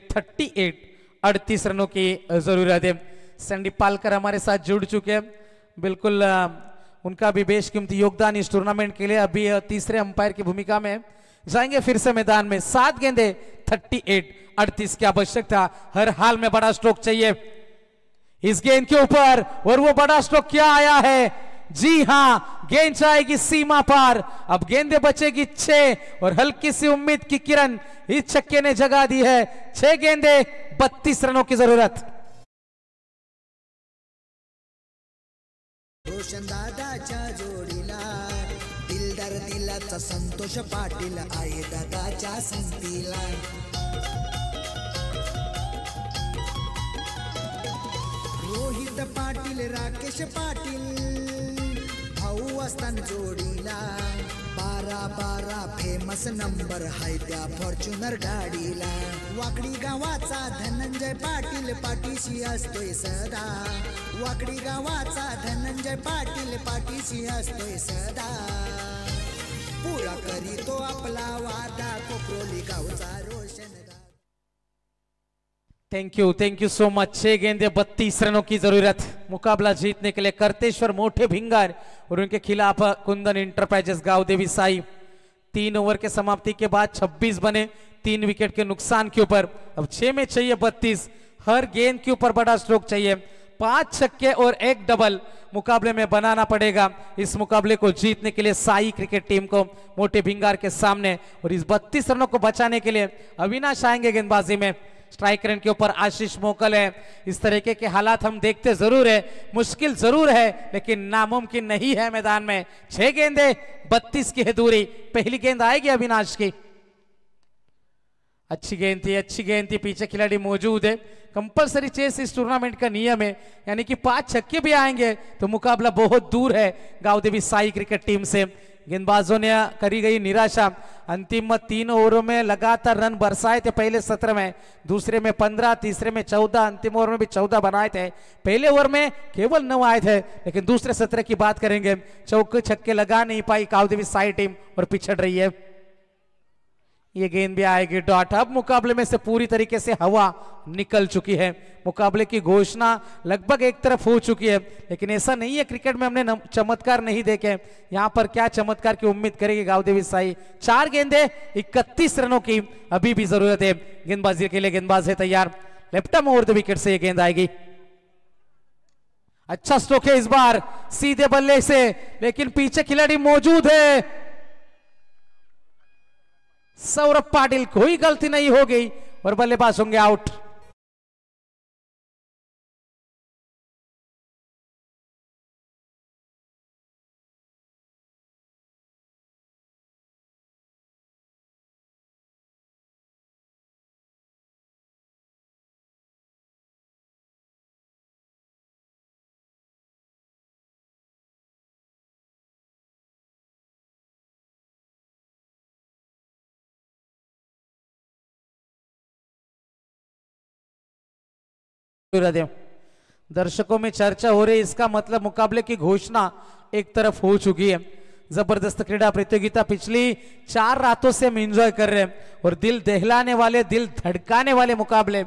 38 रनों की जरूरत है। सैंडी पालकर हमारे साथ जुड़ चुके हैं, बिल्कुल उनका भी बेशकीमती योगदान इस टूर्नामेंट के लिए। अभी तीसरे अंपायर की भूमिका में जाएंगे फिर से मैदान में। 7 गेंदे 38 की आवश्यकता। हर हाल में बड़ा स्ट्रोक चाहिए इस गेंद के ऊपर, और वो बड़ा स्ट्रोक क्या आया है? जी हां, गेंद जाएगी सीमा पार। अब गेंदें बचेगी 6 और हल्की सी उम्मीद की किरण इस छक्के ने जगा दी है। 6 गेंदे 32 रनों की जरूरत। रोशनदादाच्या जोडीला दिलदार दिलाचा संतोष पाटील आहे दादाच्या संगतीला। रोहित पाटील, राकेश पाटील, भाऊ भाऊ असताना जोडीला 12 फेमस नंबर हाय त्या फॉर्च्युनर गाडीला वाकडी गावाचा धनंजय पाटील पाठीशी असतोय सदा वाकडी गावाचा धनंजय पाटील पाठीशी असतोय सदा पुरा करीतो आपला वादा कोपरोली गावचा रोशन थैंक यू सो मच। 6 गेंदे 32 रनों की जरूरत। मुकाबला जीतने के लिए करतेश्वर मोठे भिंगार और उनके खिलाफ कुंदन इंटरप्राइजेस गांवदेवी साई। 3 ओवर के समाप्ति के बाद 26 बने 3 विकेट के नुकसान के ऊपर। अब 6 में चाहिए 32। हर गेंद के ऊपर बड़ा स्ट्रोक चाहिए। 5 छक्के और 1 डबल मुकाबले में बनाना पड़ेगा इस मुकाबले को जीतने के लिए साई क्रिकेट टीम को मोटे भिंगार के सामने। और इस 32 रनों को बचाने के लिए अविनाश आएंगे गेंदबाजी में। स्ट्राइक रेट के ऊपर आशीष मोकल है। इस तरीके के हालात हम देखते जरूर है, मुश्किल जरूर है लेकिन नामुमकिन नहीं है मैदान में। 6 गेंदे 32 की है दूरी। पहली गेंद आएगी अविनाश की। अच्छी गेंद थी। पीछे खिलाड़ी मौजूद है। कंपलसरी चेस इस टूर्नामेंट का नियम है, यानी कि 5 छक्के भी आएंगे तो मुकाबला बहुत दूर है गांवदेवी साई क्रिकेट टीम से। गेंदबाजों ने करी गई निराशा। अंतिम 3 ओवरों में लगातार रन बरसाए थे। पहले सत्र में, दूसरे में 15, तीसरे में 14, अंतिम ओवर में भी 14 बनाए थे। पहले ओवर में केवल 9 आए थे लेकिन दूसरे सत्र की बात करेंगे, चौके छक्के लगा नहीं पाई गांवदेवी साई टीम और पिछड़ रही है। ये गेंद भी आएगी डॉट। अब मुकाबले में से पूरी तरीके से हवा निकल चुकी है। मुकाबले की घोषणा लगभग एक तरफ हो चुकी है लेकिन ऐसा नहीं है क्रिकेट में हमने चमत्कार नहीं देखे। यहां पर क्या चमत्कार की उम्मीद करेगी गांवदेवी साई। 4 गेंदे 31 रनों की अभी भी जरूरत है। गेंदबाजी के लिए गेंदबाज है तैयार। Left arm over the wicket से ये गेंद आएगी। अच्छा स्ट्रोक है इस बार सीधे बल्ले से, लेकिन पीछे खिलाड़ी मौजूद है। सौरभ पाटिल, कोई गलती नहीं हो गई और बल्लेबाज होंगे आउट। दर्शकों में चर्चा हो रही, इसका मतलब मुकाबले की घोषणा एक तरफ हो चुकी है। जबरदस्त क्रीड़ा प्रतियोगिता पिछली 4 रातों से हम एंजॉय कर रहे हैं और दिल दहलाने वाले, दिल धड़काने वाले मुकाबले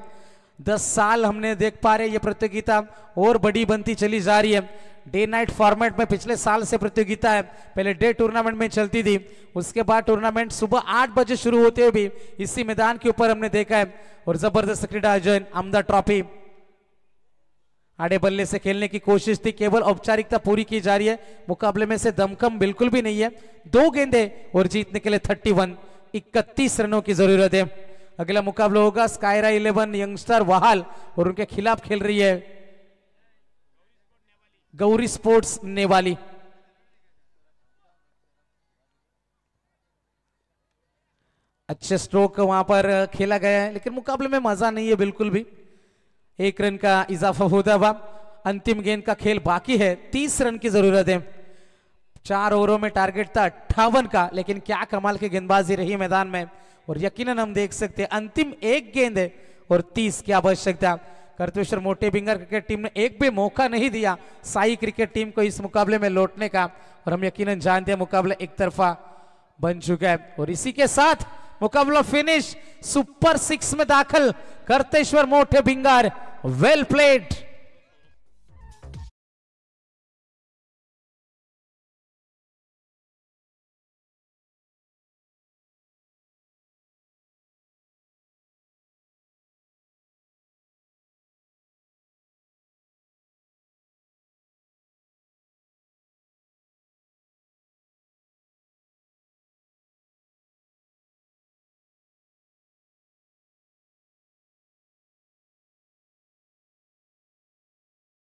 10 साल हमने देख पा रहे। ये प्रतियोगिता और बड़ी बनती चली जा रही है। डे नाइट फॉर्मेट में पिछले साल से प्रतियोगिता है। पहले डे टूर्नामेंट में चलती थी, उसके बाद टूर्नामेंट सुबह 8 बजे शुरू होते हुए भी इसी मैदान के ऊपर हमने देखा है। और जबरदस्त क्रीड़ा आयोजन, आमदा ट्रॉफी आड़े बल्ले से खेलने की कोशिश थी, केवल औपचारिकता पूरी की जा रही है। मुकाबले में से दमखम बिल्कुल भी नहीं है। 2 गेंदे और जीतने के लिए 31 रनों की जरूरत है। अगला मुकाबला होगा स्कायरा 11 यंगस्टर वहाल और उनके खिलाफ खेल रही है गौरी स्पोर्ट्स नेवाली। अच्छे स्ट्रोक वहां पर खेला गया है लेकिन मुकाबले में मजा नहीं है बिल्कुल भी। 1 रन का इजाफा होता हुआ अंतिम गेंद का खेल बाकी है। 30 रन की जरूरत है। 4 ओवरों में टारगेट था 58 का, लेकिन क्या कमाल की गेंदबाजी रही मैदान में। और यकीनन हम देख सकते हैं अंतिम 1 गेंद है और 30 की आवश्यकता। करतेश्वर मोटे भिंगार क्रिकेट टीम ने एक भी मौका नहीं दिया साई क्रिकेट टीम को इस मुकाबले में लौटने का और हम यकीनन जानते हैं मुकाबला एक तरफा बन चुका है। और इसी के साथ मुकाबला फिनिश। सुपर 6 में दाखिल करतेश्वर मोटे भिंगार। Well played.